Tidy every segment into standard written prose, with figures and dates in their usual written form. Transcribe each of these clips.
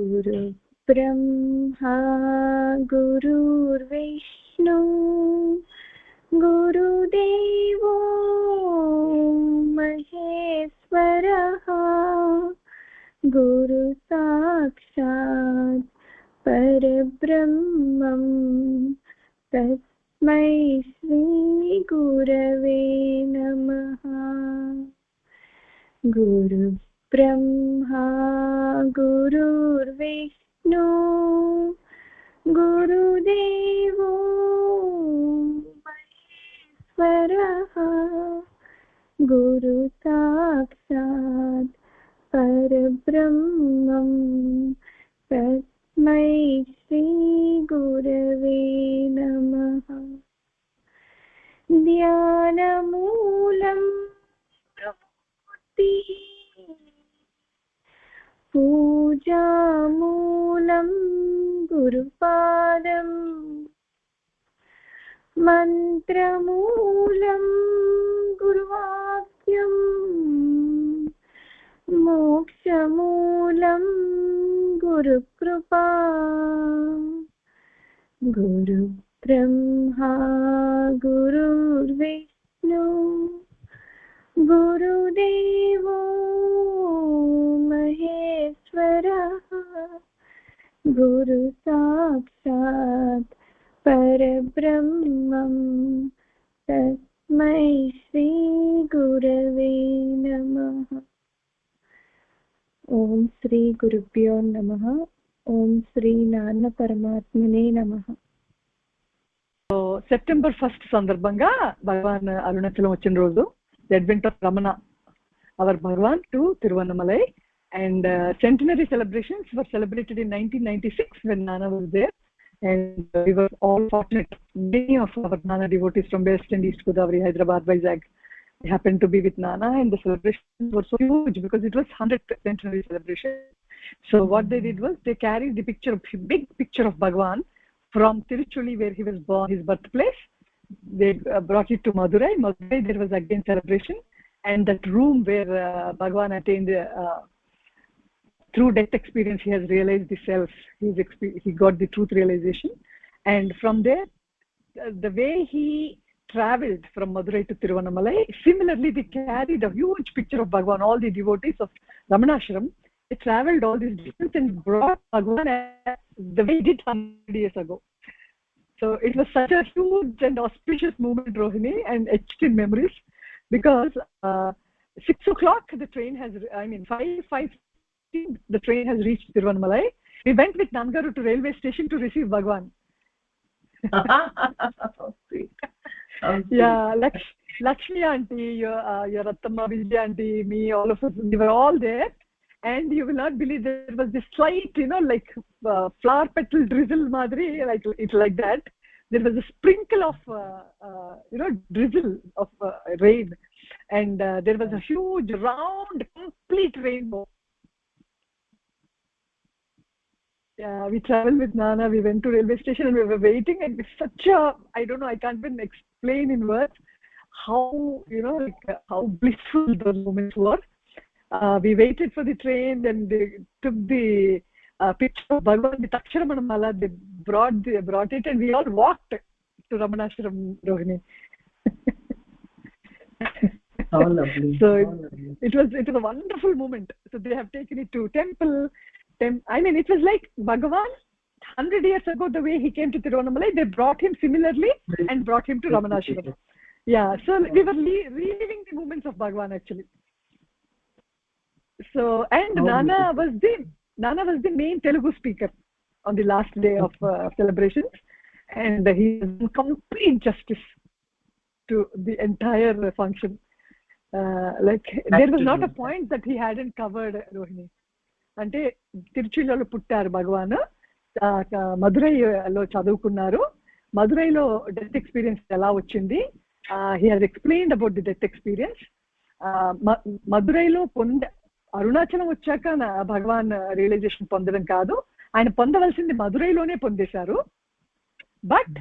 गुरु ब्रह्मा गुरुर्विष्णु गुरुदेवो महेश्वरः गुरु साक्षात् परब्रह्मं तस्मै श्री गुरवे नमः। गुरु ब्रह्मा गुरुर्विष्णु गुरुदेवो महेश्वरः गुरु साक्षात् परब्रह्मं तस्मै श्री गुरवे नमः। ध्यानमूलं पूजामूलं गुरुपादं मन्त्रमूलं गुरुवाक्यं मोक्षमूलं गुरुकृपा। गुरु ब्रह्मा गुरुर्विष्णु गुरुदेवो महेश्वरः गुरु साक्षात् परब्रह्मं तस्मै श्री गुरवे नमः। ओम श्री गुरुभ्यो नमः। ओम श्री नारायण परमात्मने नमः। సెప్టెంబర్ 1 సందర్భంగా భగవాన్ అరుణాచలం వచ్చిన రోజు the advent of Ramana, our Bhagavan, to Tiruvannamalai, and centenary celebrations were celebrated in 1996 when Nana was there, and we were all fortunate. Many of our Nana devotees from West and East Godavari, Hyderabad, Vizag, happened to be with Nana, and the celebrations were so huge because it was 100th centenary celebration. So what they did was they carried the picture, big picture of Bhagavan from Tiruchuli, where he was born, his birthplace. They brought it to Madurai. Madurai, there was again celebration, and that room where Bhagavan attained through death experience, he has realized the self. He got the truth realization, and from there, the way he traveled from Madurai to Tiruvannamalai, similarly they carried a huge picture of Bhagavan. All the devotees of Ramanashram, they traveled all this distance and brought Bhagavan the way he did 100 years ago. So it was such a huge and auspicious moment, Rohini, and etched in memories, because 6 o'clock the train has, 5:15 the train has reached Tiruvannamalai. We went with Nangaru to railway station to receive Bhagavan. Yeah, Lakshmi auntie, your Attamma, Vijay auntie, me, all of us, we were all there, and you will not believe there was this slight, like flower petal drizzle madri, like that. There was a sprinkle of drizzle of rain, and there was a huge round complete rainbow. Yeah, we traveled with Nana. We went to railway station and we were waiting, and it's such a, I don't know, I can't even explain in words how how blissful those moments were. We waited for the train, then they took the picture of Bhagavan with Aksharamanamala. They brought it, and we all walked to Ramanashram, Rohini. How lovely. So lovely. It was a wonderful moment. So they have taken it to temple. It was like Bhagavan 100 years ago, the way he came to Tiruvannamalai, they brought him similarly and brought him to Ramanashram. Yeah, so we were reliving the moments of Bhagavan actually. So, and Nana was the main Telugu speaker on the last day of celebrations, and he did complete justice to the entire function. There was not a point that he hadn't covered, Rohini. అంటే తిరుచిలో పుట్టారు భగవాన్, మదురైలో చదువుకున్నారు, మదురైలో death experience ఎలా వచ్చింది, he has explained about the death experience. మదురైలో అరుణాచలం వచ్చాక Bhagavan realisation పొందడం కాదు, ఆయన పొందవలసింది మదురైలోనే పొందేశారు. బట్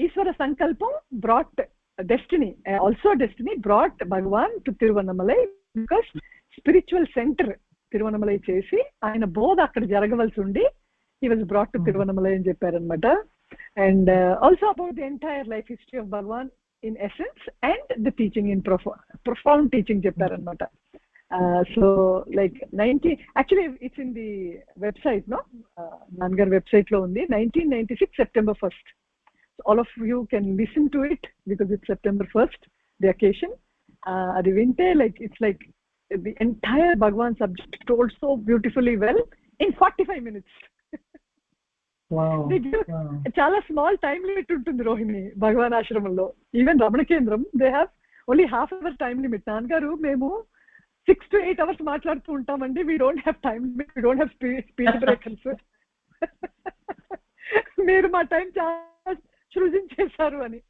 ఈశ్వర సంకల్పం brought destiny, also destiny brought Bhagavan to Tiruvannamalai, because spiritual center Tiruvannamalai చేసి ఆయన బోధ అక్కడ జరగవలసి ఉండి he was brought to Tiruvannamalai అని చెప్పారనమాట. And also about the entire life history of Bhagavan in essence and the teaching in profound teaching చెప్పారనమాట. So like 90 actually it's in the website, no, Nangar website lo undi, 1996 September 1st. So all of you can listen to it because it's September 1st the occasion. Adi vinte like it's like the entire Bhagwan subject told so beautifully well in 45 minutes. Wow. చాలా small time limit ఉంటుంది రోహిణి భగవాన్ ఆశ్రమంలో. Even Ramana Kendram they have only half hour time limit. నాన్నగారు మేము 6 to 8 hours మాట్లాడుతూ ఉంటామండి, we don't have time limit, we don't have speech breakers. మీరు మా time చాలా సృజించేశారు అని.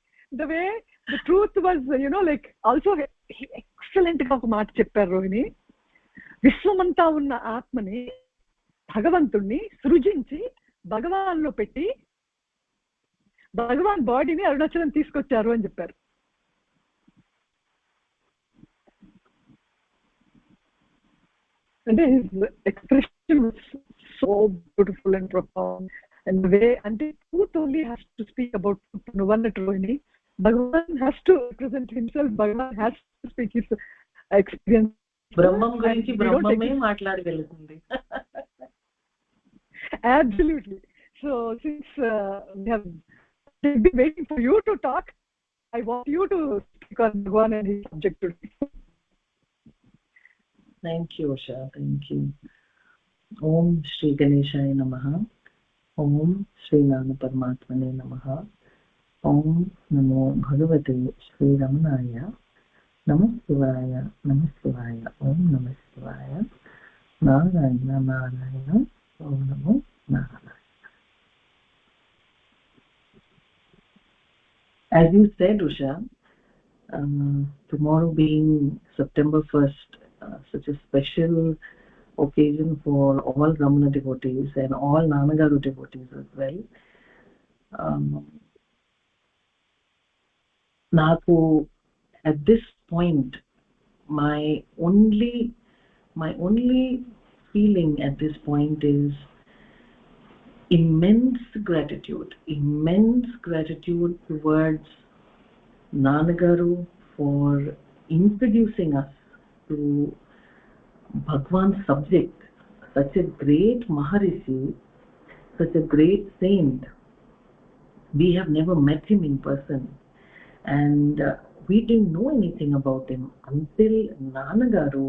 The way the truth was you know like also excellent గా ఒక మాట చెప్పారు రోహిణి. విశ్వమంతా ఉన్న ఆత్మని భగవంతుణ్ణి సృజించి భగవాన్ లో పెట్టి భగవాన్ బాడీని అరుణాచలం తీసుకొచ్చారు అని చెప్పారు. అంటే expression so beautiful and profound and way అంటే truth only has to speak about truth. నువ్వు అన్నట్టు Rohini, Bhagavan has to represent himself, Bhagavan has to speak his experience. బ్రహ్మం గురించి బ్రహ్మమే మాట్లాడగలుగుతుంది. Absolutely. So since we have been waiting for you to talk, I want you to speak on Bhagwan and his subject today. Thank you, Usha. Thank you. Om Shri Ganeshaya Namaha. Om Shri Nana Paramatmane Namaha. Om Namo Bhagavate Shri Ramanaya. Namaskivaya. Namaskivaya. Om Namaskivaya. Narayana Narayana. Om Namo Narayana. As you said, Usha, tomorrow being September 1st, such a special occasion for all Ramana devotees and all Nanagaru devotees as well. Naku, at this point, my only feeling at this point is immense gratitude towards Nanagaru for introducing us to Bhagwan's subject. Such a great Maharishi, such a great saint. We have never met him in person, and we didn't know anything about him until Nanagaru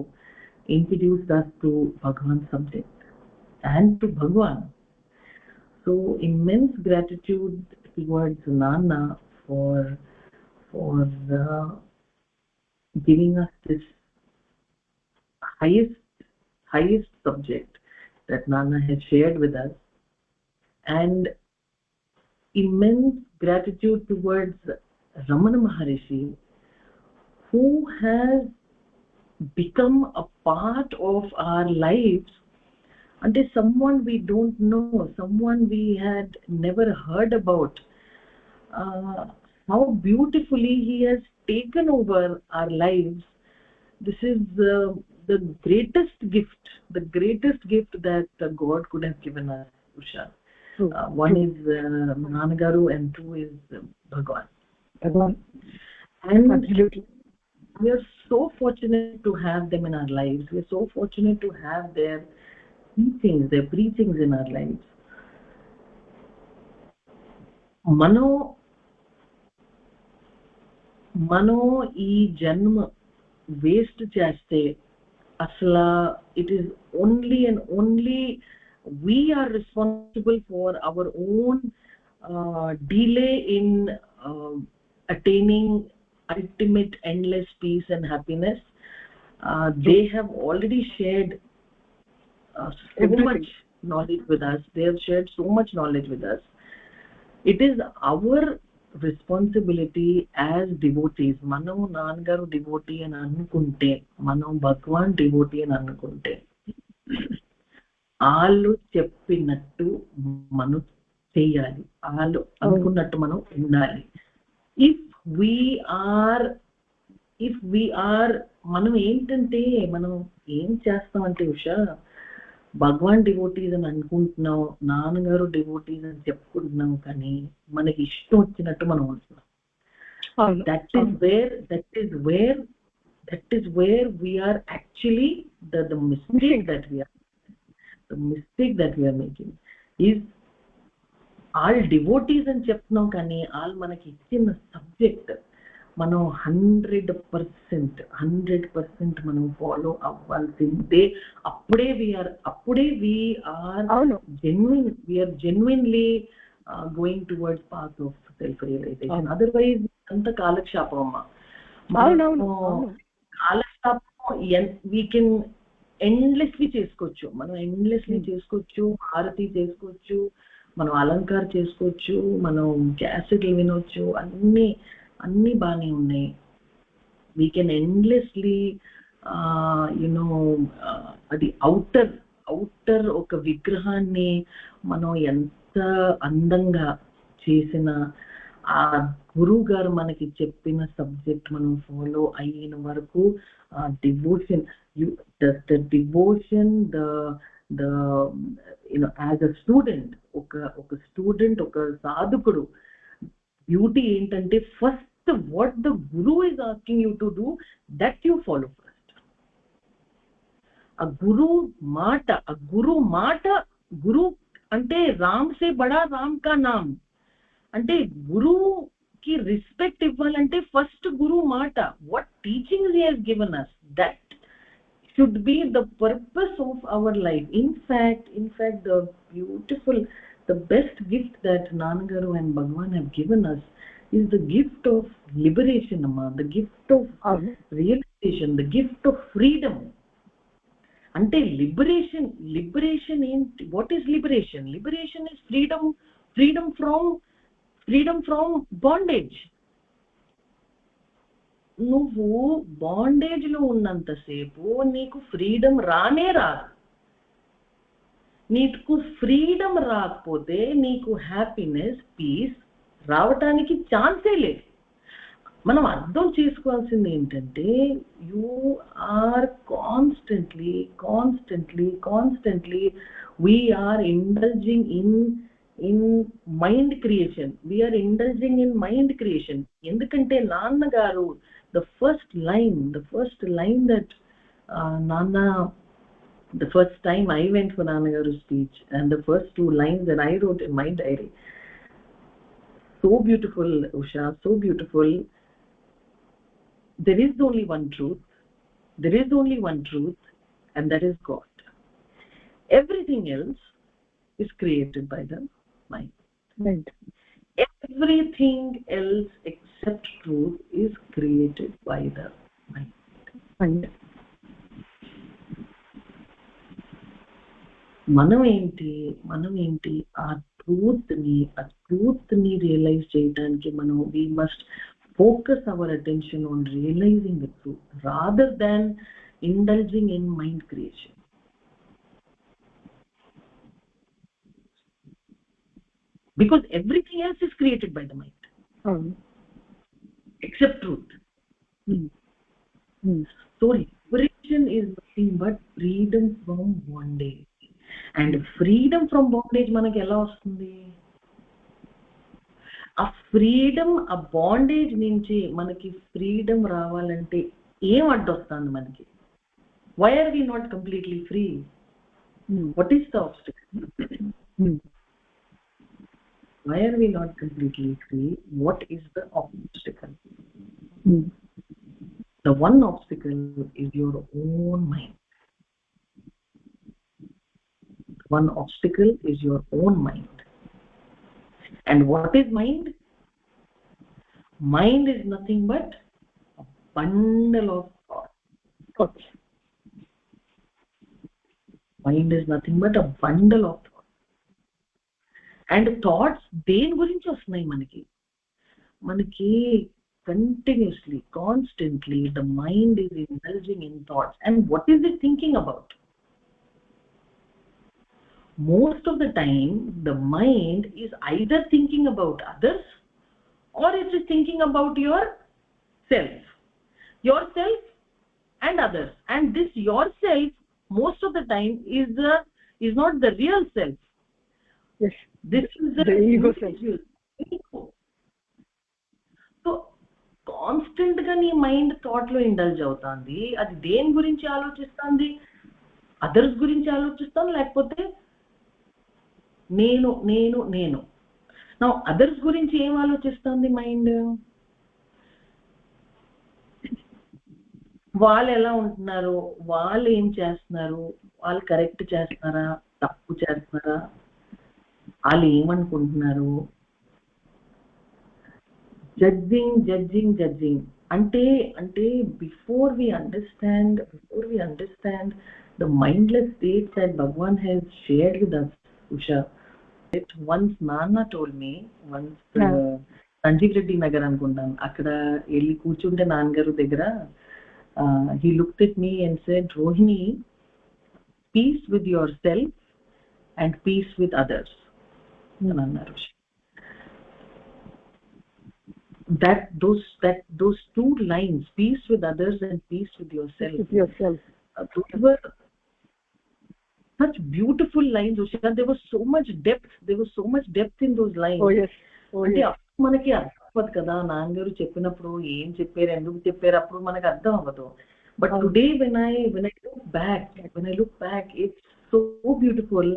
introduced us to Bhagwan's subject and to Bhagwan. So immense gratitude towards Nana for giving us this highest subject that Nana has shared with us, and immense gratitude towards Ramana Maharishi, who has become a part of our lives, and is someone we don't know, someone we had never heard about. How beautifully he has taken over our lives. This is the greatest gift that God could have given us, Usha. One is Nanagaru and two is Bhagwan. And absolutely, we are so fortunate to have them in our lives. We are so fortunate to have their teachings, their preachings in our lives. Mano ee janma waste chaste asla, it is only and only we are responsible for our own delay in attaining ultimate endless peace and happiness. They have already shared so much knowledge with us. They have shared so much knowledge with us. It is our responsibility as devotees, mano Nanagaru devotee and anukunte, mano Bhagwan devotee and anukunte, allu cheppinattu manu cheyali, allu anukunnattu manu undali. If we are if we are మనం ఏంటంటే మనం ఏం చేస్తామంటే ఉషా భగవాన్ devotees అని అనుకుంటున్నాం, నాన్నగారు devotees అని చెప్పుకుంటున్నాం, కానీ మనకి ఇష్టం వచ్చినట్టు మనం ఉంటున్నాం. That is where we are actually the mistake that we are making is all devotees అని చెప్తున్నాం, కానీ all మనకి ఇచ్చిన సబ్జెక్ట్ మనం 100% మనం ఫాలో అవ్వాల్సిందే. అప్పుడే we are genuinely going towards path of self realization. Otherwise అంత కాలక్షేపం అమ్మా. కాలక్షేపం we can endlessly చేసుకోవచ్చు, మనం endlessly చేసుకోవచ్చు, హారతి చేసుకోవచ్చు, మనం అలంకార చేసుకోవచ్చు, మనం క్యాసెట్లు వినొచ్చు, అన్ని బాగానే ఉన్నాయి. వీ కెన్ ఎండ్లెస్లీ అది అవుటర్ ఒక విగ్రహాన్ని మనం ఎంత అందంగా చేసిన ఆ గురువు గారు మనకి చెప్పిన సబ్జెక్ట్ మనం ఫాలో అయిన వరకు డివోషన్ యాజ్ అ స్టూడెంట్ ఒక స్టూడెంట్ ఒక సాధకుడు బ్యూటీ ఏంటంటే first what the guru is asking you to do, that you follow first. a guru mata guru ante ram se bada ram ka naam ante guru ki respect ivvalante first guru mata, what teachings he has given us, that should be the purpose of our life. In fact the best gift that Nanagaru and Bhagwan have given us is the gift of liberation, amma, the gift of realization, the gift of freedom. Ante liberation ain't, what is liberation? Liberation is freedom from bondage. నువ్వు bondage లో ఉన్నంత సేపు నీకు freedom రానే రాదు. నీకు freedom రాకపోతే నీకు హ్యాపీనెస్, పీస్ రావటానికి ఛాన్సే లేదు. మనం అర్థం చేసుకోవాల్సింది ఏంటంటే you are constantly we are indulging in mind creation. We are indulging in mind creation. ఎందుకంటే నాన్నగారు the first line that Nana, the first time I went for Nanagaru's speech, and the first 2 lines that I wrote in my diary, so beautiful, Usha, so beautiful. There is only one truth, and that is God. Everything else is created by the mind. Right. Everything else except truth is created by the mind. మనం ఏంటి ఆ truth ని realise చేయడానికి మనం we must focus our attention on realizing the truth rather than indulging in mind creation. Because everything else is created by the mind, except truth. So liberation is nothing but freedom from bondage. And freedom from bondage manaki ela vastundi? A freedom, a bondage nunchi manaki freedom ravalante em addostandi manaki? Why are we not completely free? What is the obstacle? Why are we not completely free? What is the obstacle? The one obstacle is your own mind. One obstacle is your own mind. And what is mind? Mind is nothing but a bundle of thoughts. Mind is nothing but a bundle of thoughts. And thoughts దేని గురించి వస్తున్నాయి మనకి continuously, constantly the mind is indulging in thoughts. And what is it thinking about? Most of the time the mind is either thinking about others or it is thinking about yourself. yourself and others. And this yourself most of the time is not the real self. Yes, this is the ego self. ego. So constant గా నీ mind thought లో indulge అవుతుంది. అది దేని గురించి ఆలోచిస్తుంది? Others గురించి ఆలోచిస్తాను, లేకపోతే నేను నేను నేను నా అదర్స్ గురించి ఏం ఆలోచిస్తుంది మైండ్? వాళ్ళు ఎలా ఉంటున్నారు, వాళ్ళు ఏం చేస్తున్నారు, వాళ్ళు కరెక్ట్ చేస్తున్నారా, తప్పు చేస్తున్నారా, వాళ్ళు ఏమనుకుంటున్నారు. జడ్జింగ్ జడ్జింగ్ జడ్జింగ్ అంటే before we understand the mindless state that Bhagwan has shared with us, Usha. Once Nana told me, Sanjeev Reddy Nagar anukuntam, akkada elli కూర్చుంటే నాన్నగారు దగ్గర, he looked at me and said, Rohini, peace with yourself and peace with others. Annaru. Those two lines, peace with others and peace with yourself, those were such beautiful lines, Usha. There was so much depth in those lines. Oh yes. అంటే మనకి అర్థం కదా, నాన్నగారు చెప్పినప్పుడు ఏం చెప్పారు, ఎందుకు చెప్పారు, అప్పుడు మనకు అర్థం అవ్వదు. But today when I look back it's so beautiful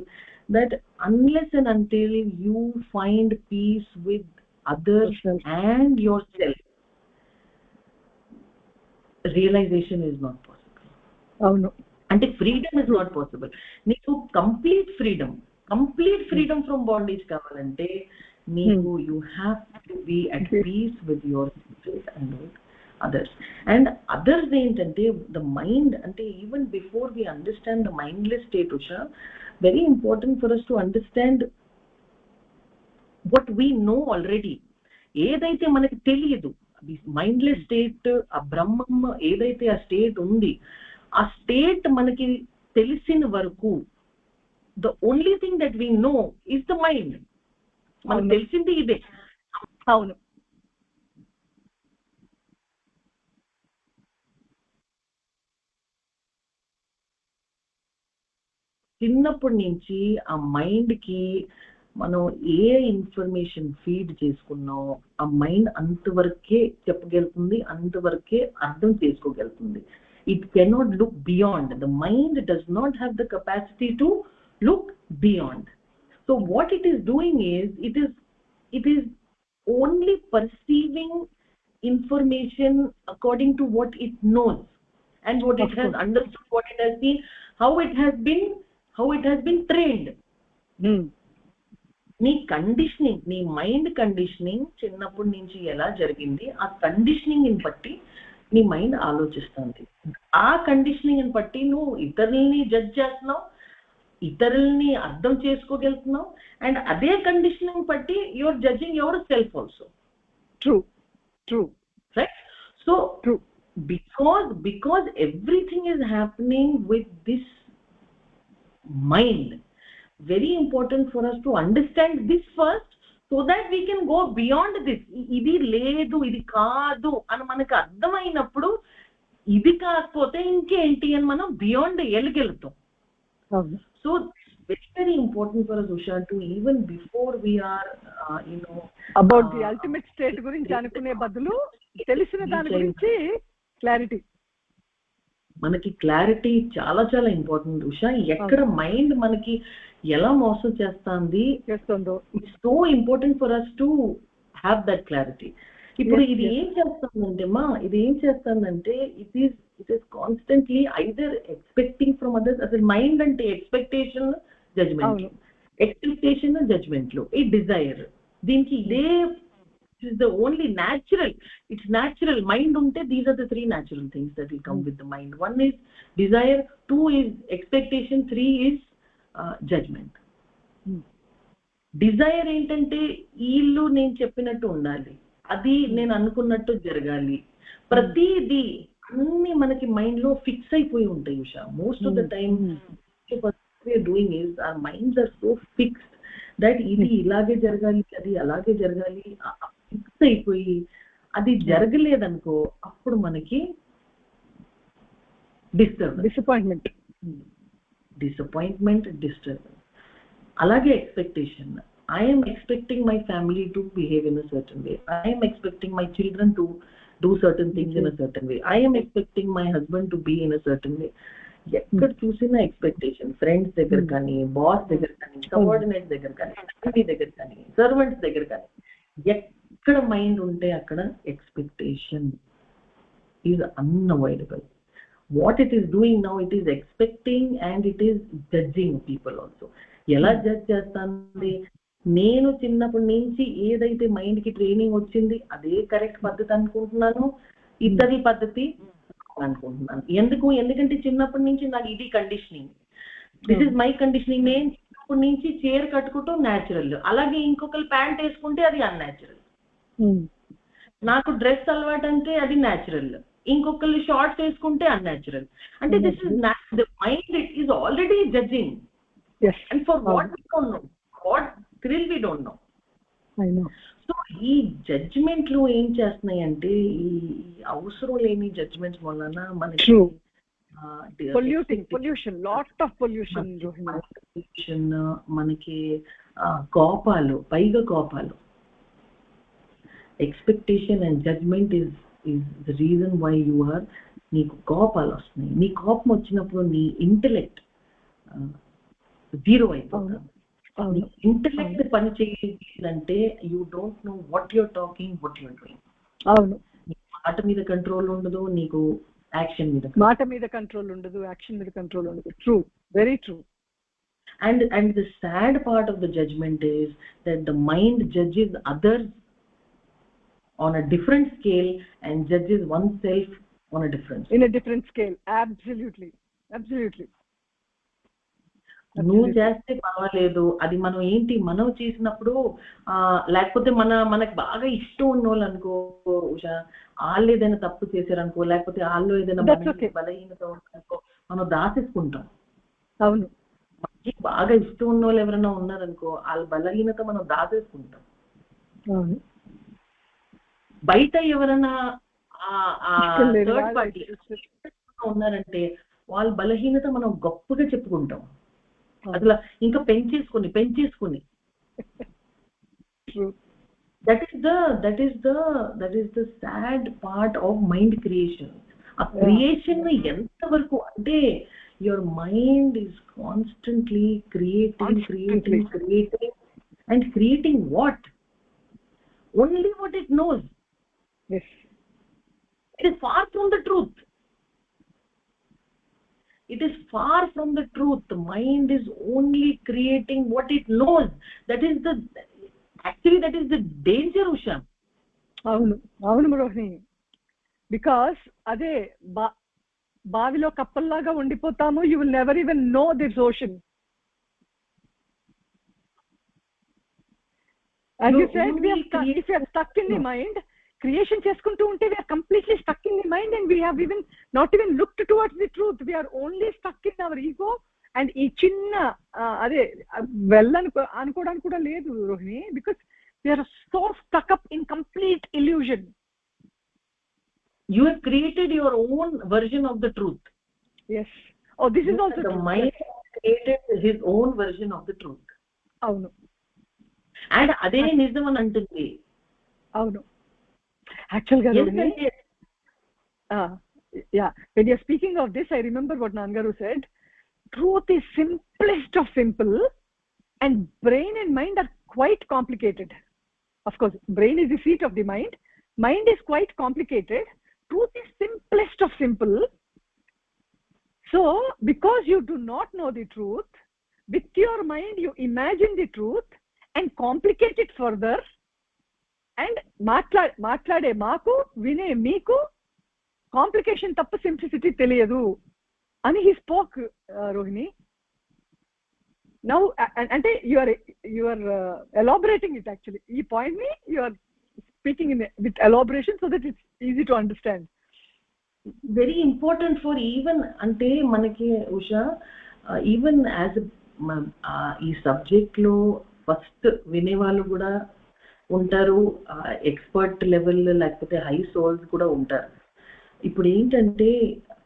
that unless and until you find peace with others and yourself, realization is not possible. అవును. అంటే ఫ్రీడమ్ ఇస్ నాట్ పాసిబుల్. నీకు కంప్లీట్ ఫ్రీడమ్ ఫ్రమ్ బాండేజ్ కావాలంటే నీకు you have to be at peace with your self and with others. And others ఏంటంటే the mind, అంటే even before we understand the mindless state, Usha, very important for us to understand what we know already. ఏదైతే మనకి తెలియదు, mindless state, ఆ బ్రహ్మం ఏదైతే ఆ state ఉంది, ఆ స్టేట్ మనకి తెలిసిన వరకు the only thing that we know is the mind. మనకు తెలిసింది ఇదే. అవును. చిన్నప్పటి నుంచి ఆ మైండ్ కి మనం ఏ ఇన్ఫర్మేషన్ ఫీడ్ చేసుకున్నాం, ఆ మైండ్ అంతవరకే చెప్పగలుగుతుంది, అంతవరకే అర్థం చేసుకోగలుగుతుంది. It cannot look beyond. The mind does not have the capacity to look beyond. So what it is doing is it is only perceiving information according to what it knows and what it has understood, what it has seen, how it has been trained. నీ conditioning, నీ mind conditioning చిన్నప్పటి నుంచి ఎలా జరిగింది, ఆ conditioning ని బట్టి నీ మైండ్ ఆలోచిస్తుంది. ఆ కండిషనింగ్ ని బట్టి నువ్వు ఇతరుల్ని జడ్జ్ చేస్తున్నావు, ఇతరుల్ని అర్థం చేసుకోగలుగుతున్నావు, అండ్ అదే కండిషనింగ్ బట్టి your judging your self also. True right? So because everything is happening with this mind, very important for us to understand this first, so that we can go beyond this. ఇది లేదు, ఇది కాదు అని మనకు అర్థమైనప్పుడు, ఇది కాకపోతే ఇంకేంటి అని మనం బియాండ్ వెళ్ళగలుగుతాం. So very very important for us, Usha, to even before we are about the ultimate state గురించి అనుకునే బదులు తెలిసిన దాని గురించి క్లారిటీ, మనకి క్లారిటీ చాలా చాలా ఇంపార్టెంట్, ఉషా. ఎక్కడ మైండ్ మనకి ఎలా మోసం చేస్తుందో, it's so important for us to have that clarity. ఇప్పుడు ఇది ఏం చేస్తుందంటే it is constantly either expecting from others. అసలు మైండ్ అంటే ఎక్స్పెక్టేషన్, జడ్జ్మెంట్, ఎక్స్పెక్టేషన్, జడ్జ్మెంట్లు, ఈ డిజైర్, దీనికి ఇదే is the only natural. It's natural. Mind unte, these are the three natural things that will come with the mind. One is desire, two is expectation, three is judgment. Desire ఏంటంటే ఇల్లు నేను చెప్పినట్టు ఉండాలి, అది నేను అనుకున్నట్టు జరగాలి, ప్రతిదీ అన్ని మనకి మైండ్ లో ఫిక్స్ అయిపోయి ఉంటాయి, Usha. Most of the time what we are doing is our minds are so fixed that ఇది ఇలాగే జరగాలి, అది అలాగే జరగాలి, ఫిక్స్ అయిపోయి అది జరగలేదనుకో, అప్పుడు మనకి డిసప్పాయింట్మెంట్, డిస్టర్బెన్స్. అలాగే expectation. I am expecting my family to behave in a certain way. I am expecting my children to do certain things in a certain way. I am expecting my husband to be in a certain way. ఎక్కడ చూసినా expectation, friends దగ్గర కానీ, boss దగ్గర కానీ, subordinate దగ్గర కానీ, family దగ్గర కానీ, సర్వెంట్స్ దగ్గర కానీ, ఎక్కడ మైండ్ ఉంటే అక్కడ expectation is unavoidable. What it is doing now, it is expecting and it is judging people also. ఎలా జడ్జ్ చేస్తాంది? నేను చిన్నప్పటి నుంచి ఏదైతే మైండ్ కి ట్రైనింగ్ వచ్చింది అదే కరెక్ట్ పద్ధతి అనుకుంటున్నాను, ఇద్దరి పద్ధతి అనుకుంటున్నాను. ఎందుకంటే చిన్నప్పటి నుంచి నాకు ఇది conditioning, this is my conditioning. నేను చిన్నప్పటి నుంచి చీర కట్టుకుంటూ న్యాచురల్, అలాగే ఇంకొకరు ప్యాంట్ వేసుకుంటే అది అన్యాచురల్. నాకు డ్రెస్ అలవాటు అంటే అది న్యాచురల్, ఇంకొకరు షార్ట్స్ వేసుకుంటే అన్యాచురల్. అంటే this is the mind, it is already judging. And for what we don't know, what thrill we don't know. I know. So ఈ జడ్జ్మెంట్ లో ఏం చేస్తున్నాయి అంటే, ఈ అవసరం లేని జడ్జ్మెంట్స్ వలన మనకి పొల్యూషన్, లాట్ ఆఫ్ పొల్యూషన్, మనకి కోపాలు, పైగా కోపాలు. Expectation and judgement is the reason why you are, నీకు కోపాలు వస్తున్నాయి. నీ కోపం వచ్చినప్పుడు నీ ఇంటెలెక్ట్ జీరో అయిపోతుంది. ఇంటెలెక్ట్ పని చేయాలంటే you don't know what you're talking, what you're doing. అవును, మాట మీద కంట్రోల్ ఉండదు, నీకు యాక్షన్ మీద, మాట మీద కంట్రోల్ ఉండదు, యాక్షన్ మీద కంట్రోల్ ఉండదు. True, very true. And the sad part of the judgment is that the mind judges others on a different scale and judges oneself on a different scale. In a different scale. Absolutely, absolutely. నువ్వు చేస్తే పర్వాలేదు, అది మనం ఏంటి మనం చేసినప్పుడు, లేకపోతే మనకు బాగా ఇష్టం ఉన్న వాళ్ళు అనుకో ఉషా, వాళ్ళు ఏదైనా తప్పు చేశారనుకో, లేకపోతే వాళ్ళు ఏదైనా బలహీనత అనుకో, మనం దాచేసుకుంటాం. అవును, మనకి బాగా ఇష్టం ఉన్న వాళ్ళు ఎవరైనా ఉన్నారనుకో, వాళ్ళ బలహీనత మనం దాచేసుకుంటాం. అవును, బయట ఎవరైనా థర్డ్ పార్టీ ఉన్నారంటే వాళ్ళ బలహీనత మనం గొప్పగా చెప్పుకుంటాం. అసలు ఇంకా పెంచేసుకుని that is the sad part of mind creation. ఆ క్రియేషన్ ఎంత వరకు అంటే, your mind is constantly creating and creating what? Only what it knows. Yes. It is far from the truth. It is far from the truth. The mind is only creating what it knows. That is the danger, Usha. avunu Rohini, because ade బావిలో కప్పల్లాగా ఉండిపోతాము. You will never even know this ocean. As you said, if we are stuck in the mind, creation చేసుకుంటూ ఉంటే we are completely stuck in the mind and we have not even looked towards the truth. We are only stuck in our ego and ఈ చిన్న అదే అనుకోవడానికి కూడా లేదు Rohini, because we are so stuck up in complete illusion. You have created your own version of the truth. Yes. Oh, this is also the mind created his own version of the truth. అవును, and అదే నిజం అని అంటుంది. అవును, actually when you're speaking of this, I remember what Nangaru said. Truth is simplest of simple and brain and mind are quite complicated. Of course, brain is the seat of the mind is quite complicated. Truth is simplest of simple. So because you do not know the truth, with your mind you imagine the truth and complicate it further. And మాట్లాడే మాకు, వినే మీకు complication తప్ప simplicity తెలియదు అని he spoke, Rohini. Now అంటే you are elaborating it actually. ఈ point ని you are speaking with elaboration so that it's easy to understand. Very important for even అంటే మనకి ఉషా, even as ఈ సబ్జెక్ట్ లో ఫస్ట్ వినేవాళ్ళు కూడా ఉంటారు, ఎక్స్పర్ట్ లెవెల్ లేకపోతే హై సోల్స్ కూడా ఉంటారు. ఇప్పుడు ఏంటంటే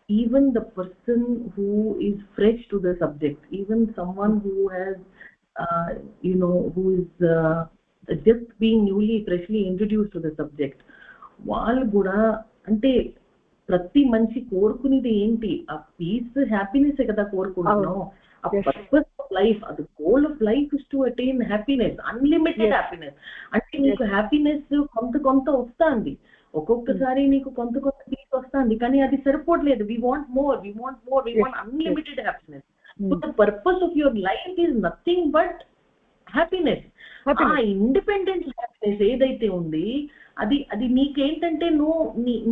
even the person who is fresh to the subject, even someone who has who is just being freshly introduced to the subject, వాళ్ళు కూడా అంటే ప్రతి మనిషి కోరుకునేది ఏంటి? ఆ పీస్, హ్యాపీనెస్ కదా కోరుకుంటున్నాం. ఆ పర్పస్ ఆఫ్ లైఫ్, అది goal of life is to attain happiness, unlimited happiness. అంటే నీకు హ్యాపీనెస్ కొంత వస్తుంది, ఒక్కొక్కసారి నీకు కొంత పీస్ వస్తుంది, కానీ అది సరిపోవట్లేదు. We want more, we want unlimited happiness. So the purpose of your life is nothing but happiness. ఆ ఇండిపెండెంట్ హ్యాపీనెస్ ఏదైతే ఉంది, అది నీకేంటంటే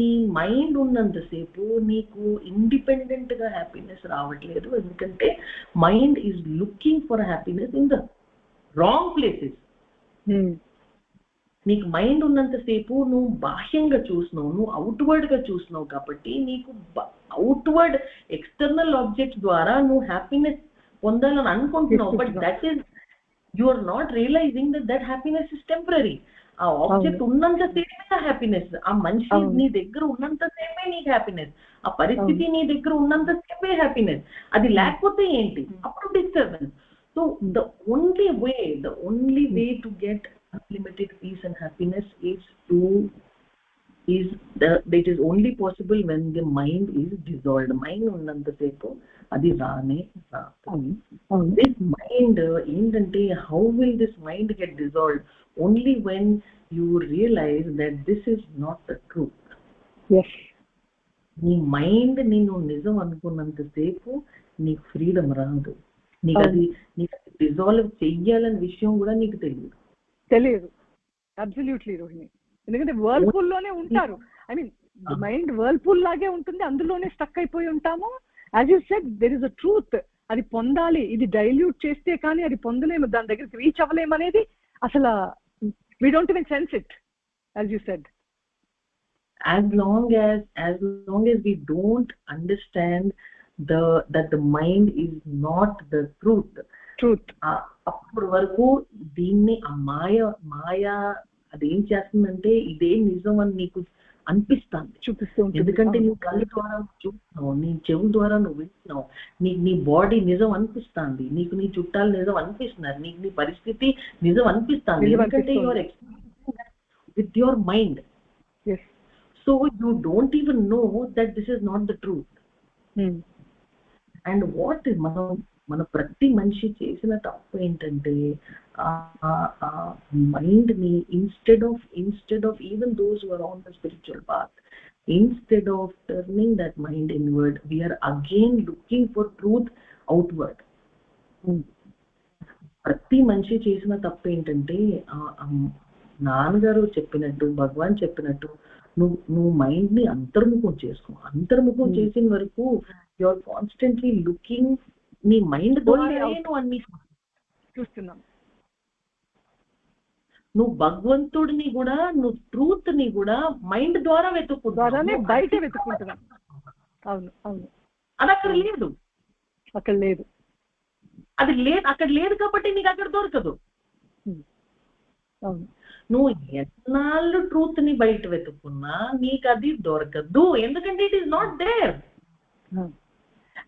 నీ మైండ్ ఉన్నంతసేపు నీకు ఇండిపెండెంట్ గా హ్యాపీనెస్ రావట్లేదు. ఎందుకంటే mind is looking for happiness in the wrong places. నీకు మైండ్ ఉన్నంతసేపు నువ్వు బాహ్యంగా చూసినావు, నువ్వు అవుట్వర్డ్ గా చూసినావు, కాబట్టి నీకు అవుట్వర్డ్ ఎక్స్టర్నల్ ఆబ్జెక్ట్స్ ద్వారా నువ్వు హ్యాపీనెస్ పొందాలని అనుకుంటున్నావు. But that is, you are not realizing that happiness is temporary. ఆ ఆబ్జెక్ట్ ఉన్నంతసేపే ఆ హ్యాపీనెస్, ఆ మనిషి నీ దగ్గర ఉన్నంతసేపే నీకు హ్యాపీనెస్, ఆ పరిస్థితి నీ దగ్గర ఉన్నంతసేపే హ్యాపీనెస్. అది లేకపోతే ఏంటి? అప్పుడు disturbance. So the only way to get unlimited peace and happiness it is only possible when the mind is dissolved. Mind ఉన్నంత సేపు అది రానే రాదు. This mind ఏంటంటే, how will this mind get dissolved? Only when you realize that this is not the truth. Yes. నీ mind నేను నిజం అనుకున్నంత సేపు నీకు ఫ్రీడమ్ రాదు. నీకు డిజాల్వ్ చెయ్యాలని విషయం కూడా నీకు తెలియదు. అబ్సల్యూట్లీ రోహిణి. ఎందుకంటే వర్ల్పూల్ లోనే ఉంటారు. ఐ మీన్ మైండ్ వర్ల్పూల్ లాగే ఉంటుంది, అందులోనే స్టక్ అయిపోయి ఉంటాము. As you said, there is a truth. అది పొందాలి, ఇది డైల్యూట్ చేస్తే కానీ అది పొందలేము, దాని దగ్గరికి రీచ్ అవ్వలేము అనేది అసలు we don't even sense it, as you said. As long as we don't understand that the mind is not the truth అప్పుడు వరకు దీన్ని ఆ మాయ అదేం చేస్తుందంటే, ఇదే నిజం అని నీకు అనిపిస్తుంది, చూపిస్తుంది. ఎందుకంటే నీ కళ్ళ ద్వారా చూస్తున్నావు, నీ చెవుల ద్వారా నువ్వు వింటున్నావు, నీకు నీ బాడీ నిజం అనిపిస్తుంది, నీకు నీ చుట్టాలు నిజం అనిపిస్తున్నారు, నీకు నీ పరిస్థితి నిజం అనిపిస్తుంది. ఎందుకంటే your experience with your mind. So you don't even know that this is not the truth. And what మన ప్రతి మనిషి చేసిన తప్పు ఏంటంటే, మైండ్ ని instead of even those who are on the spiritual path, instead of turning that mind inward, we are again looking for truth outward. ప్రతి మనిషి చేసిన తప్పు ఏంటంటే, నాన్నగారు చెప్పినట్టు, భగవాన్ చెప్పినట్టు, నువ్వు మైండ్ ని అంతర్ముఖం చేసిన వరకు యు ఆర్ కాన్స్టెంట్లీ లుకింగ్. నీ మైండ్ ద్వారా నువ్వు అన్ని చూస్తున్నావు. నువ్వు భగవంతుడిని కూడా, నువ్వు ట్రూత్ ని కూడా మైండ్ ద్వారా వెతుక్కుంటున్నావు, బయట వెతుక్కుంటున్నావు. అవును అవును. అది అక్కడ లేదు, అక్కడ లేదు కాబట్టి నీకు అక్కడ దొరకదు. నువ్వు ఎన్నాళ్ళు ట్రూత్ ని బయట వెతుక్కున్నా నీకు అది దొరకదు, ఎందుకంటే it is not there.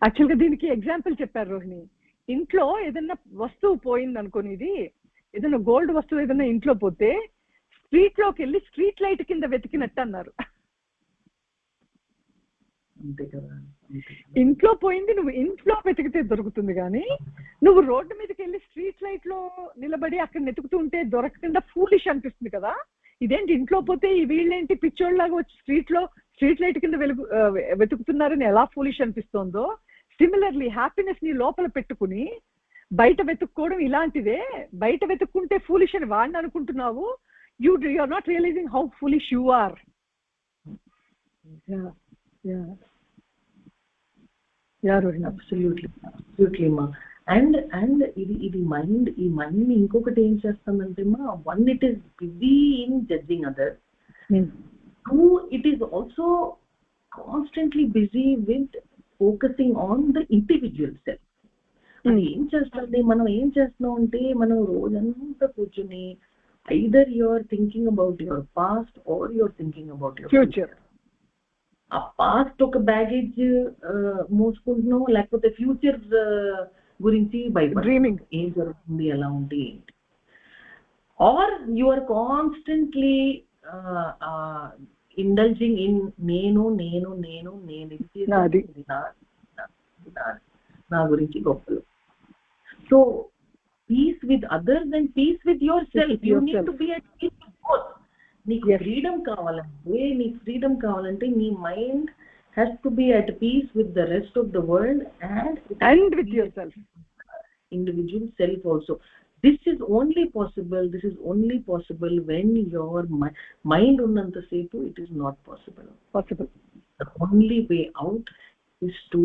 Actual గా దీనికి ఎగ్జాంపుల్ చెప్పారు రోహిణి. ఇంట్లో ఏదైనా వస్తువు పోయింది అనుకోని, ఇది ఏదైనా గోల్డ్ వస్తువు ఏదైనా ఇంట్లో పోతే స్ట్రీట్ లోకి వెళ్ళి స్ట్రీట్ లైట్ కింద వెతికినట్టు అన్నారు. ఇంట్లో పోయింది నువ్వు ఇంట్లో వెతికితే దొరుకుతుంది, కానీ నువ్వు రోడ్డు మీదకి వెళ్ళి స్ట్రీట్ లైట్ లో నిలబడి అక్కడ వెతుకుతూ ఉంటే దొరకకుండా ఫూలిష్ అనిపిస్తుంది కదా. ఇదేంటి ఇంట్లో పోతే ఈ వీళ్ళేంటి పిచ్చోళ్ళలాగా వచ్చి స్ట్రీట్ లైట్ కింద వెతుకుతున్నారని ఎలా ఫూలిష్ అనిపిస్తోందో, సిమిలర్లీ హ్యాపీనెస్ ని లోపల పెట్టుకుని బయట వెతుక్కోవడం ఇలాంటిదే. బయట వెతుక్కుంటే ఫూలిష్ అని వాడిని అనుకుంటున్నావు. You are not realizing how foolish you are. Absolutely మా. అండ్ ఇది మైండ్, ఈ మైండ్ ని ఇంకొకటి ఏం చేస్తుందంటే మా, one it is busy in judging others, two it is also constantly busy with focusing on the individual self. అది ఏం చేస్తుంది, మనం ఏం చేస్తున్నాం అంటే, మనం రోజంతా కూర్చుని either you are thinking about your past or you are thinking about your future. ఆ పాస్ట్ ఒక బ్యాగేజ్ మోసుకుంటున్నావు, లేకపోతే ఫ్యూచర్ గురించి భయపడుతున్నావు, డ్రీమింగ్. ఏం జరుగుతుంది, ఎలా ఉంది ఏంటి. Are you are constantly indulging in నేను నేను నేను నేను ఇది నా గురించి గొప్పలు. So peace with others and peace with your self. You need to be at peace with both. నీకు ఫ్రీడమ్ కావాలంటే నీ mind has to be at peace with the rest of the world and with yourself, individual self also. This is only possible when your mind unnanta sepu it is not possible. The only way out is to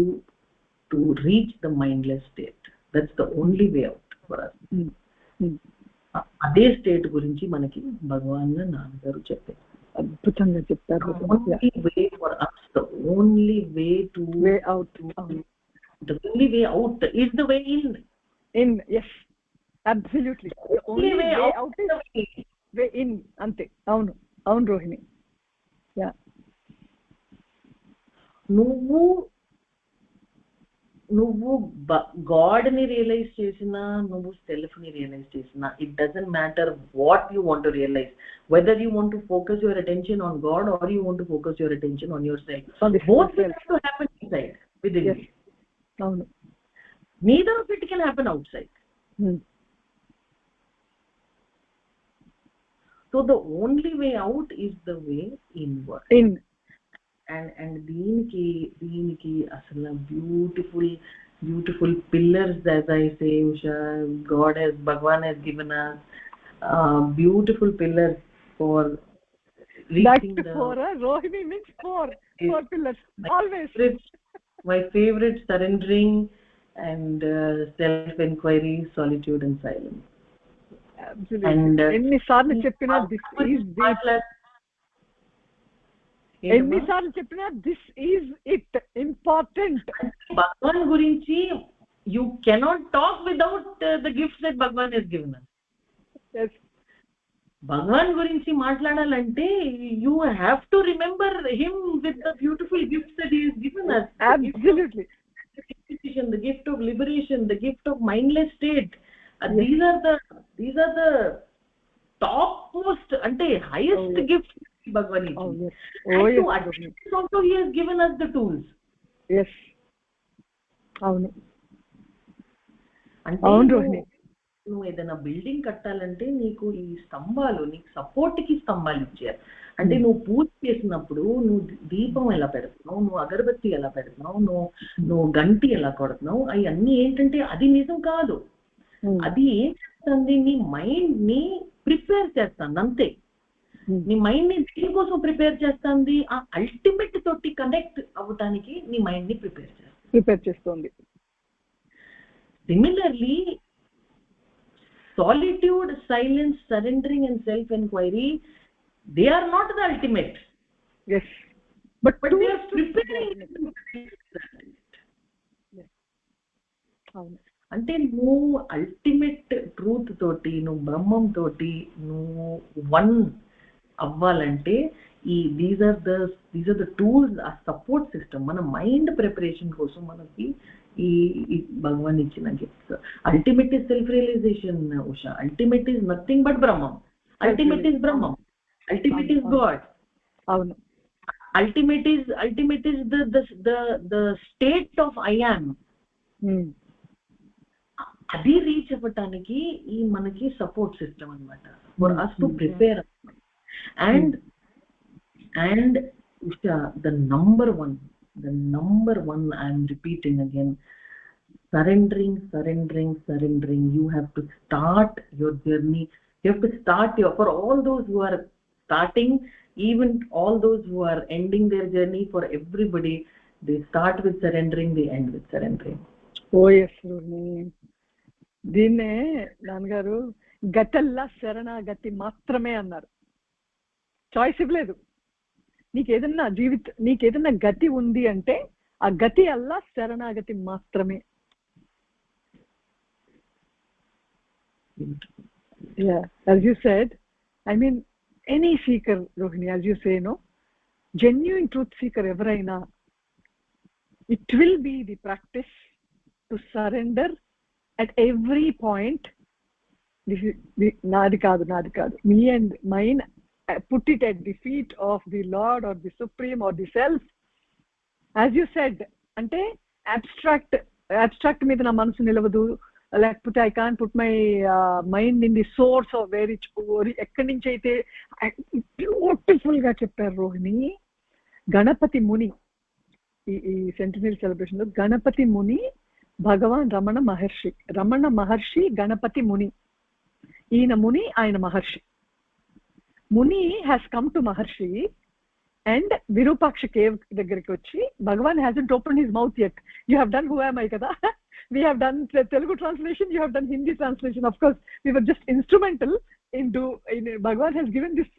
reach the mindless state. That's the only way out for us. అదే state గురించి మనకి భగవాన్ నాన్నగారు చెప్పారు. అద్భుతంగా చెప్తారు. The only way out is the way in. Yes, absolutely. The only way out is way in. ante avunu Rohini. Yeah. నువ్వు God ని realize చేసినా, నువ్వు సెల్ఫ్ ని రియలైజ్ చేసినా, it doesn't matter what you want to realize, whether you want to focus your attention on God or you want to focus your attention on your self. Both have to happen inside within you. అవును. neither of it can happen outside. So the only way out is the way inward. And దీనికి అసలు beautiful pillars, as I say, Usha, Bhagwan has given us beautiful pillars for reaching Rohini means four pillars always. My favorite, surrendering and self inquiry, solitude and silence. Absolutely. And ఎన్నిసార్లు చెప్పినా this is it important. Bhagwan gurinchi you cannot talk without the gifts that Bhagwan has given us. Yes. Bhagwan gurinchi maatladalante you have to remember him with the beautiful gifts that he has given us. Absolutely. The gift of liberation, the gift of mindless state. These are the top most ante highest gifts Bhagwan is. Yes. Also he has given us the tools. Yes. Avunu. Ante నువ్వు ఏదైనా building కట్టాలంటే నీకు ఈ స్తంభాలు, నీకు support కి స్తంభాలు ఇచ్చారు. అంటే నువ్వు పూజ చేసినప్పుడు నువ్వు దీపం ఎలా పెడుతున్నావు, నువ్వు అగరబత్తి ఎలా పెడుతున్నావు, నువ్వు గంటి ఎలా కొడుతున్నావు, అవన్నీ ఏంటంటే అది నిజం కాదు. అది ఏం చేస్తుంది, నీ మైండ్ ని ప్రిపేర్ చేస్తుంది అంతే. నీ మైండ్ ని దీనికోసం ప్రిపేర్ చేస్తుంది, ఆ అల్టిమేట్ తోటి కనెక్ట్ అవ్వటానికి నీ మైండ్ ని ప్రిపేర్ చేస్తుంది. Similarly solitude, silence, surrendering and self inquiry, they are not the ultimate. Yes, but they are preparing. Yes. అంటే నువ్వు అల్టిమేట్ ట్రూత్ తోటి, నువ్వు బ్రహ్మం తోటి నువ్వు వన్ అవ్వాలంటే దీస్ ఆర్ ద టూల్స్, ఆ సపోర్ట్ సిస్టమ్. మన మైండ్ ప్రిపరేషన్ కోసం మనకి ఈ భగవాన్ ఇచ్చిన gifts. Ultimate is self realization Usha. Ultimate is nothing but బ్రహ్మం. అల్టిమేట్ ఇస్ బ్రహ్మం. Ultimate is God. అవును. Ultimate is the state of I am. అది రీచ్ అవ్వటానికి ఈ మనకి సపోర్ట్ సిస్టమ్ అన్నమాట, for us to prepare. And Usha, the number one I am repeating again, surrendering. You have to start your journey. You have to start for all those who are starting, even all those who are ending their journey, for everybody, they start with surrendering, they end with surrendering. Oh yes, Rohini. దీన్నే నాన్నగారు గతల్లా శరణాగతి మాత్రమే అన్నారు. Choice ఇవ్వలేదు. నీకేదన్నా గతి ఉంది అంటే ఆ గతి అల్లా శరణాగతి మాత్రమే. Yeah, as you said, I mean any seeker, Rohini, as you say, no, genuine truth seeker ఎవరైనా, it will be the practice to surrender at every point. This is నాది కాదు, me and mine, put it at the feet of the Lord or the Supreme or the Self. As you said, అంటే abstract మీద నా మనసు నిలవదు, లేకపోతే I can't put my mind in the source of where it ఎక్కడి నుంచి అయితే. Beautiful గా చెప్పారు రోహిణి. గణపతి ముని, ఈ సెంటినరీ సెలబ్రేషన్ లో గణపతి ముని, భగవాన్ రమణ మహర్షి గణపతి ముని. ఈయన ముని, ఆయన Maharshi. Muni has come to Maharshi and Virupaksha cave దగ్గరికి వచ్చి, Bhagavan hasn't open his mouth yet. You have done Who Am I కదా, we have done Telugu translation, you have done Hindi translation. Of course we were just instrumental in Bhagavan has given this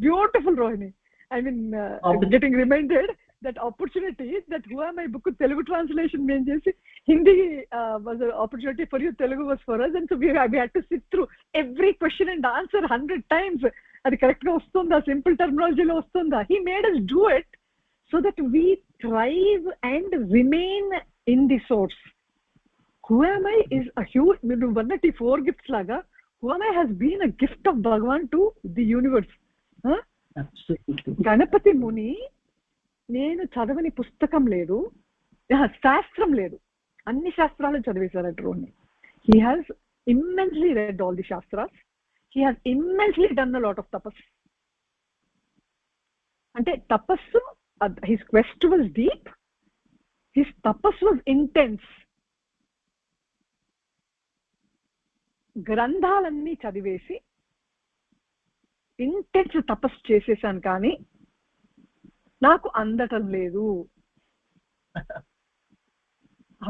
beautiful Rohini. I mean getting reminded that opportunity, that Who Am I book Telugu translation mean chesi, Hindi was an opportunity for you, Telugu was for us, and so we had to sit through every question and answer 100 times. అది correct గా వస్తుందా, simple టర్మినాలజీలో వస్తుందా. He made us do it so that we thrive and remain in the source. Who Am I is a huge, మీరు వన్నటి 4 gifts లాగా Who Am I has been a gift of Bhagavan to the universe. Ganapati ముని, నేను చదవని పుస్తకం లేదు, శాస్త్రం లేదు, అన్ని శాస్త్రాలు చదివేశారట Rohini. He has immensely read all the shastras. He has immensely done a lot of tapas. అంటే తపస్సు, his quest was deep, his tapas was intense. గ్రంథాలన్నీ చదివేసి ఇంటెన్స్ తపస్సు చేసేసాను, కానీ నాకు అందటం లేదు.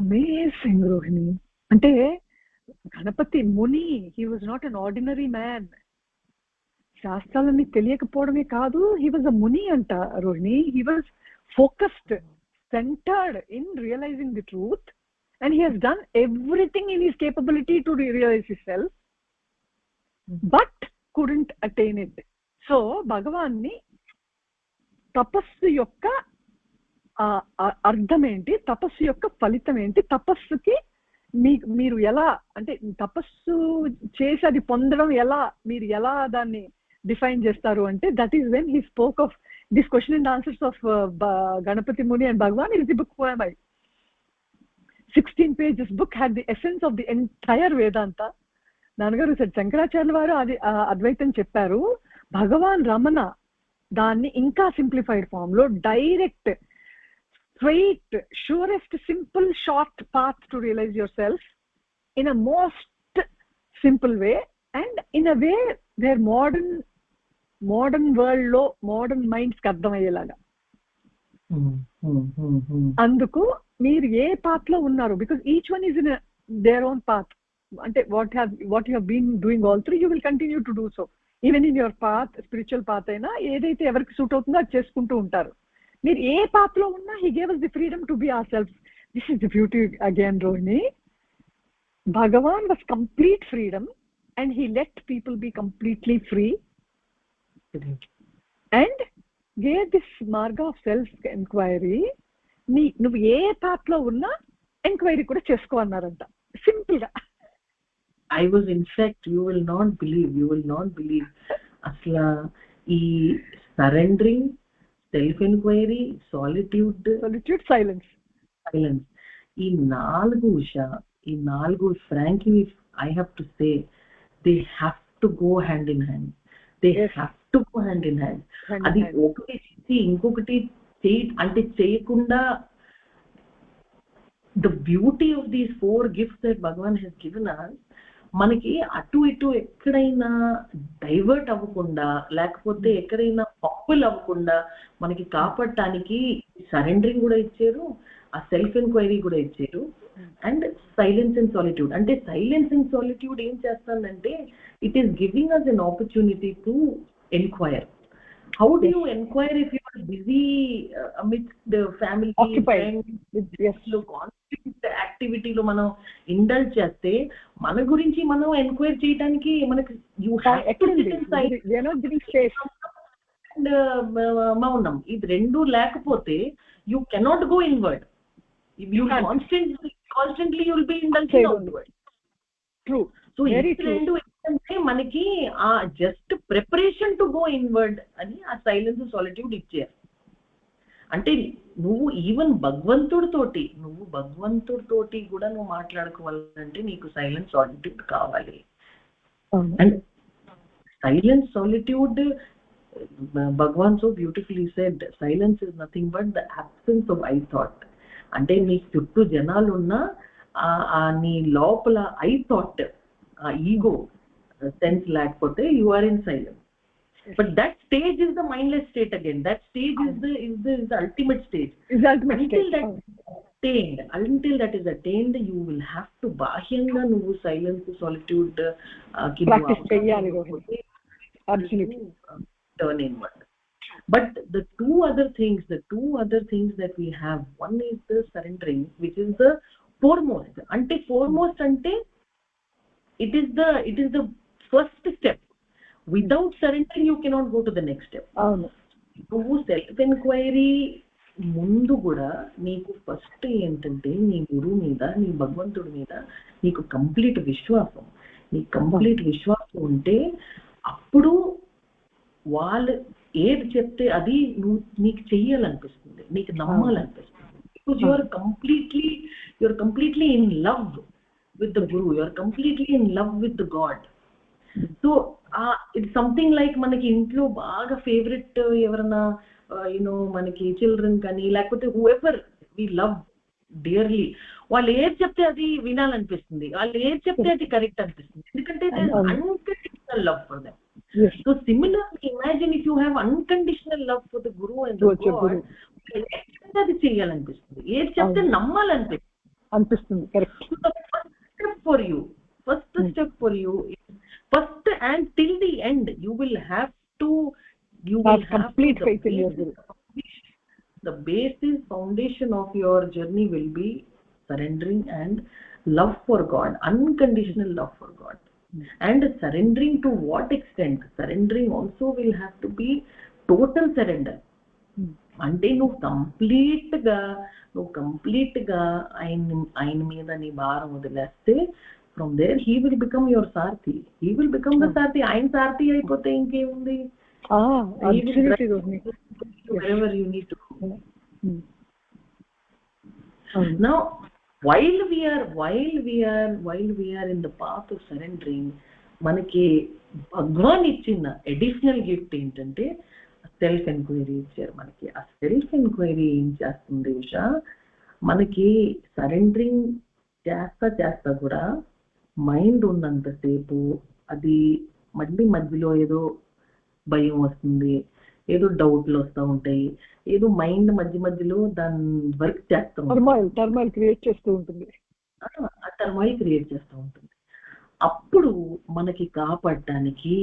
అమేజింగ్ రోహిణి. అంటే గణపతి ముని, he was not an ordinary man. శాస్త్రాలన్నీ తెలియకపోవడమే కాదు, he was a ముని అంట Rohini. He was focused, centered in realizing the truth, and he has done everything in his capability to realize himself, but couldn't attain it. So భగవాన్ని తపస్సు యొక్క అర్థం ఏంటి, తపస్సు యొక్క ఫలితం ఏంటి, తపస్సుకి మీరు ఎలా, అంటే తపస్సు చేసి అది పొందడం ఎలా, మీరు ఎలా దాన్ని డిఫైన్ చేస్తారు అంటే, that is when he spoke of this question and answers of Ganapati Muni and Bhagavan is the book Who Am I. 16 pages book had the essence of the entire Vedanta. నాన్నగారు said, శంకరాచార్యుల వారు అది అద్వైతం చెప్పారు, భగవాన్ రమణ దాన్ని ఇంకా సింప్లిఫైడ్ ఫామ్ లో direct, straight, surest, simple, short path to realize yourself in a most simple way, and in a way where modern world lo modern minds కి అర్థమయ్యేలాగా. అందుకు మీరు ఏ పాత్ లో ఉన్నారు, because each one is in their own path. అంటే what you have been doing all through, you will continue to do so even in your path. Spiritual path అయినా ఏదైతే ఎవరికి సూట్ అవుతుందో అది చేసుకుంటూ ఉంటారు. మీరు ఏ పాత్ లో ఉన్నా he gave us the freedom to be ourselves. This is the beauty again, Rohini. Bhagavan was complete freedom and he let people be completely free and gave this marga of self enquiry. నువ్వు ఏ path లో ఉన్నా enquiry కూడా చేసుకో అన్నారంట, simple గా. I was, in fact, you will not believe asla ee surrendering, self enquiry, solitude, silence, ee naalgu frankly, if I have to say, they have to go hand in hand. Adi okati chesi inkokati ante cheyakunda, the beauty of these 4 gifts that Bhagavan has given us, మనకి అటు ఇటు ఎక్కడైనా divert అవ్వకుండా, లేకపోతే ఎక్కడైనా పప్పులు అవ్వకుండా మనకి కాపాడటానికి సరెండరింగ్ కూడా ఇచ్చారు, ఆ సెల్ఫ్ ఎంక్వైరీ కూడా ఇచ్చారు, అండ్ సైలెన్స్ అండ్ సాలిట్యూడ్. అంటే సైలెన్స్ అండ్ సాలిట్యూడ్ ఏం చేస్తుందంటే, it is giving us an opportunity to enquire. How do you enquire if you are busy amidst the family, occupied with conflict activity lo మనం indulge చేస్తే మన గురించి మనం enquire చేయడానికి మనకి you have to sit inside. We are not giving space. And మౌనం, ఇది రెండు లేకపోతే you cannot go inward. You constantly you will B indulging outward. True. So ఈ రెండు ఏంటంటే మనకి ఆ just preparation to go inward అని ఆ సైలెన్స్ సాలిట్యూడ్ ఇచ్చారు. అంటే నువ్వు ఈవెన్ భగవంతుడితోటి కూడా నువ్వు మాట్లాడుకోవాలంటే నీకు సైలెన్స్ సాలిట్యూడ్ కావాలి. And silence solitude, Bhagavan so beautifully said, silence is nothing but the absence of I thought. అంటే నీ చుట్టూ జనాలు ఉన్నా నీ లోపల ఐ థాట్, ఆ ఈగో సెన్స్ లేకపోతే you are in silence. But that stage is the mindless state again. That stage is the ultimate stage. Until that is attained, you will have to bahyanga nuvu silence, solitude practice cheyali. Absolutely. Turn inward. But the two other things that we have, one is the surrendering, which is the foremost. Ante it is the first step. Without surrendering you cannot go to the next step. నువ్వు self enquiry ముందు కూడా నీకు first ఏంటంటే నీ గురువు మీద, నీ భగవంతుడి మీద నీకు కంప్లీట్ విశ్వాసం. ఉంటే అప్పుడు వాళ్ళు ఏది చెప్తే అది నువ్వు నీకు చెయ్యాలనిపిస్తుంది, నీకు నమ్మాలనిపిస్తుంది. Because you are completely in love with the guru, you are completely in love with the God. So it's something like మనకి ఇంట్లో బాగా ఫేవరెట్ ఎవరన్నా మనకి చిల్డ్రన్ కానీ లేకపోతే హూఎవర్ వి లవ్ డియర్లీ, వాళ్ళు ఏది చెప్తే అది వినాలనిపిస్తుంది, వాళ్ళు ఏది చెప్తే అది కరెక్ట్ అనిపిస్తుంది. ఎందుకంటే unconditional love for them. So similarly imagine if you have unconditional love for the Guru and God, అది చేయాలనిపిస్తుంది, ఏది చెప్తే నమ్మాలనిపిస్తుంది. First step for you first and till the end you will have complete faith in your guru. The basis foundation of your journey will be surrendering and love for God, unconditional love for God. And surrendering to what extent? Surrendering also will have to be total surrender. అంటే నువ్వు complete గా ఆయన మీద నీ భారం వదిలేస్తే, from there he will become your sarthi. He will become the sarthi. ఆయన sarthi అయిపోతే ఇంకేముంది? Wherever you need to go. Now while we are in the path of surrendering, మనకి భగవాన్ ఇచ్చిన అడిషనల్ గిఫ్ట్ ఏంటంటే సెల్ఫ్ ఎంక్వైరీ ఇచ్చారు మనకి. ఆ self enquiry ఏం చేస్తుంది ఉషా, మనకి సరెండరింగ్ చేస్తా కూడా మైండ్ ఉన్నంతసేపు అది మధ్యలో ఏదో భయం వస్తుంది, ఏదో డౌట్లు వస్తూ ఉంటాయి, ఏదో మైండ్ మధ్యలో దాని వర్క్ చేస్తూ టర్మాయిల్ క్రియేట్ చేస్తూ ఉంటుంది. అప్పుడు మనకి కాపాడటానికి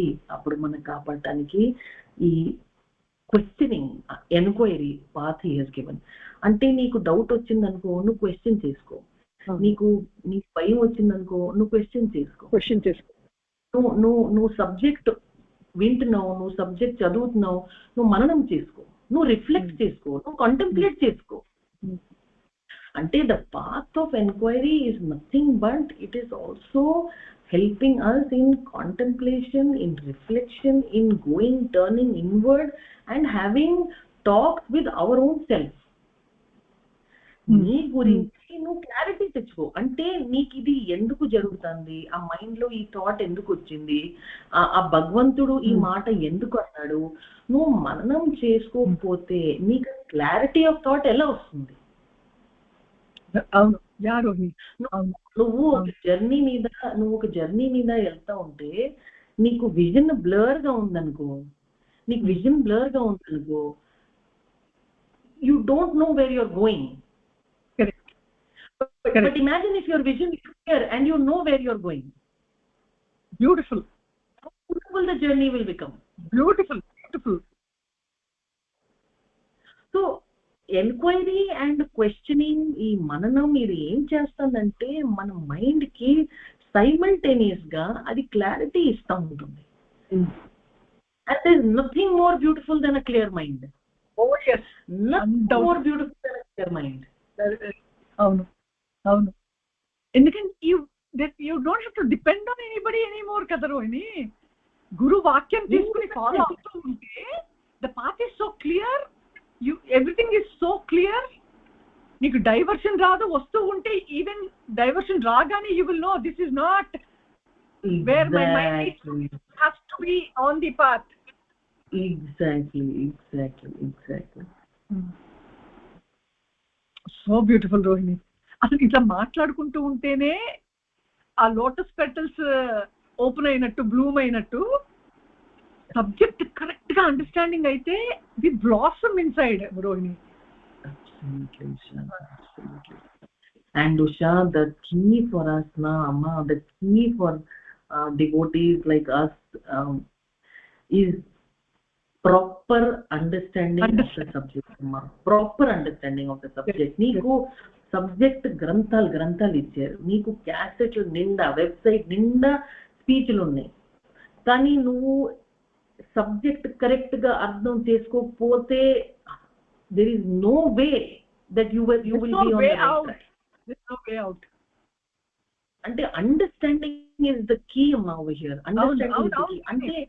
ఈ questioning enquiry path he has given. అంటే నీకు డౌట్ వచ్చింది అనుకో, నువ్వు క్వశ్చన్ చేసుకో. నీకు భయం వచ్చింది అనుకో, నువ్వు క్వశ్చన్ చేసుకో. నువ్వు సబ్జెక్ట్ వింటున్నావు, నువ్వు సబ్జెక్ట్ చదువుతున్నావు, నువ్వు మననం చేసుకో, నువ్వు రిఫ్లెక్ట్ చేసుకో, నువ్వు కాంటెంప్లేట్ చేసుకో. అంటే the path of enquiry is nothing but it is also helping us in contemplation, in reflection, in turning inward and having talks with our own self. నీ గురించి నువ్వు క్లారిటీ తెచ్చుకో. అంటే నీకు ఇది ఎందుకు జరుగుతుంది, ఆ మైండ్ లో ఈ థాట్ ఎందుకు వచ్చింది, ఆ భగవంతుడు ఈ మాట ఎందుకు అన్నాడు, నువ్వు మననం చేసుకోకపోతే నీకు క్లారిటీ ఆఫ్ థాట్ ఎలా వస్తుంది? నువ్వు ఒక జర్నీ మీద వెళ్తా ఉంటే నీకు విజన్ బ్లర్ గా ఉందనుకో, you don't know where you're going. But imagine if your vision is clear and you know where you are going. Beautiful. How beautiful the journey will become. Beautiful. So enquiry and questioning, ఈ మననం ఇది ఏం చేస్తుందంటే మన mind కి simultaneous గా అది clarity ఇస్తూ ఉంటుంది. And there is nothing more beautiful than a clear mind. Oh yes, Nothing more beautiful than a clear mind. అవును అవును, ఎందుకంటే you don't have to depend on anybody anymore కదా రోహిణి. గురు వాక్యం తీసుకుని ఫాలో అవుతూ ఉంటే the path is so clear, everything is so clear. నీకు diversion రాదు, వస్తూ ఉంటే ఈవెన్ డైవర్షన్ రాగానే you will know this is not where my mind has to be on the path. Exactly. So beautiful Rohini. అసలు ఇట్లా మాట్లాడుకుంటూ ఉంటేనే ఆ లోటస్ పెటల్స్ ఓపెన్ అయినట్టు, బ్లూమ్ అయినట్టు, సబ్జెక్ట్ కరెక్ట్ గా అండర్స్టాండింగ్ అయితే the blossom inside Rohini. Absolutely. And Usha, the key for us now, Amma, the key for devotees like us is proper understanding of the subject, Amma. Proper understanding of the subject. Neeku subject గ్రంథాలు ఇచ్చారు, నీకు క్యాసెట్లు నిండా, website నిండా స్పీచ్లు ఉన్నాయి, కానీ నువ్వు సబ్జెక్ట్ కరెక్ట్ గా అర్థం చేసుకోకపోతే there is no way that you will be on the right track. There's no way out. Ante understanding is the key over here. Understanding is the key.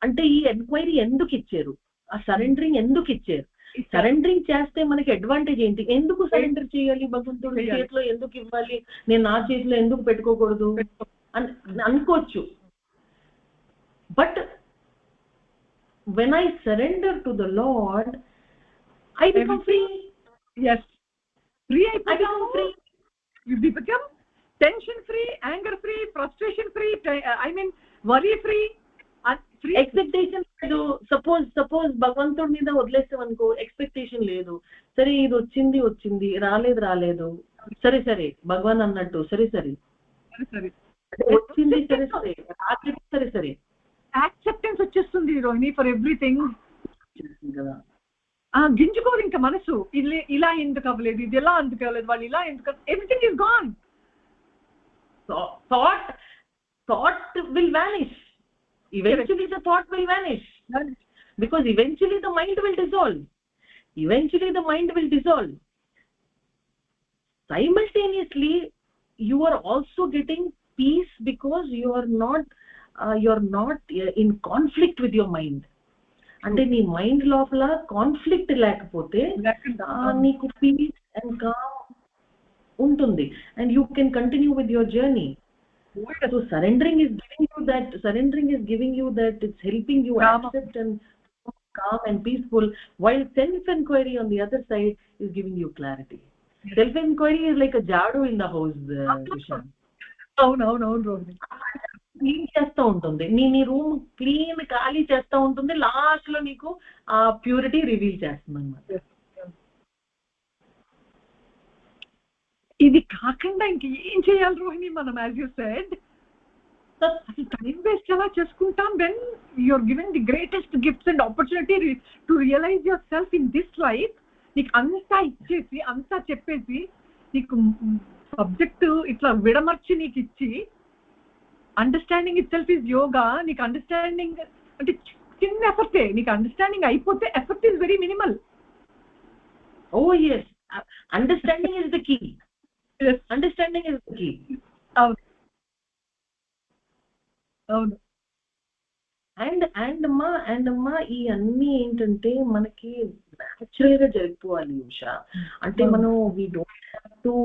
Ante ee enquiry enduku icharu, aa surrendering enduku icharu, surrendering చేస్తే మనకి advantage ఏంటి, ఎందుకు surrender చేయాలి, భగవంతుడి చేతిలో ఎందుకు ఇవ్వాలి, నేను నా చేతిలో ఎందుకు పెట్టుకోకూడదు అని అనుకోవచ్చు. But when I surrender to the Lord, I become free. Yes, free. I become free. You become tension free, anger free, frustration free, I mean worry free, free. Expectation లేదు. సపోజ్ భగవంతుడి మీద వదిలేస్తాం అనుకో, ఎక్స్పెక్టేషన్ లేదు. సరే ఇది వచ్చింది, రాలేదు, సరే భగవాన్ అన్నట్టు సరే వచ్చింది, సరే యాక్సెప్టెన్స్ వచ్చేస్తుంది రోహిణి ఫర్ ఎవ్రీథింగ్ కదా. గింజుకోరు ఇంకా మనసు, ఇలా ఎందుకు అవ్వలేదు, ఇది ఎలా ఎందుకు అవ్వలేదు, వాళ్ళు ఇలా ఎందుకు, everything is gone. Thought will vanish. Eventually the thought will vanish, because eventually the mind will dissolve. Simultaneously you are also getting peace, because you are not in conflict with your mind. అంటే నీ mind లోపల conflict లేకపోతే నీకు piece and calm ఉంటుంది, and you can continue with your journey. So surrendering is giving you that, it's helping you accept and calm and peaceful, while self inquiry on the other side is giving you clarity. Self inquiry is like a jadu in the house, Usha. అవును Rohini. Clean చేస్తూ ఉంటుంది, నీ room clean ఖాళీ చేస్తూ ఉంటుంది, last లో నీకు ఆ ప్యూరిటీ రివీల్ చేస్తుంది అన్నమాట. ఇది కాకుండా ఇంకేం చేయాలి రోహిణి మనం, యాజ్ యూ సెడ్, అసలు టైం వేస్ట్ ఎలా చేసుకుంటాం when you're given the greatest gifts and opportunity to realize your self in this life. నీకు అంతా ఇచ్చేసి, అంతా చెప్పేసి, నీకు సబ్జెక్టు ఇట్లా విడమర్చి నీకు ఇచ్చి, understanding it self is yoga. నీకు అండర్స్టాండింగ్ అంటే చిన్న ఎఫర్టే, నీకు అండర్స్టాండింగ్ అయిపోతే effort is very minimal. Oh yes, understanding is the key. Yes, understanding is the key. అవును. అండ్ అమ్మా ఈ అన్ని ఏంటంటే మనకి న్యాచురల్ గా జరిగిపోవాలి ఉషా. అంటే మనం వీ డోంట్ హ్యావ్ టు,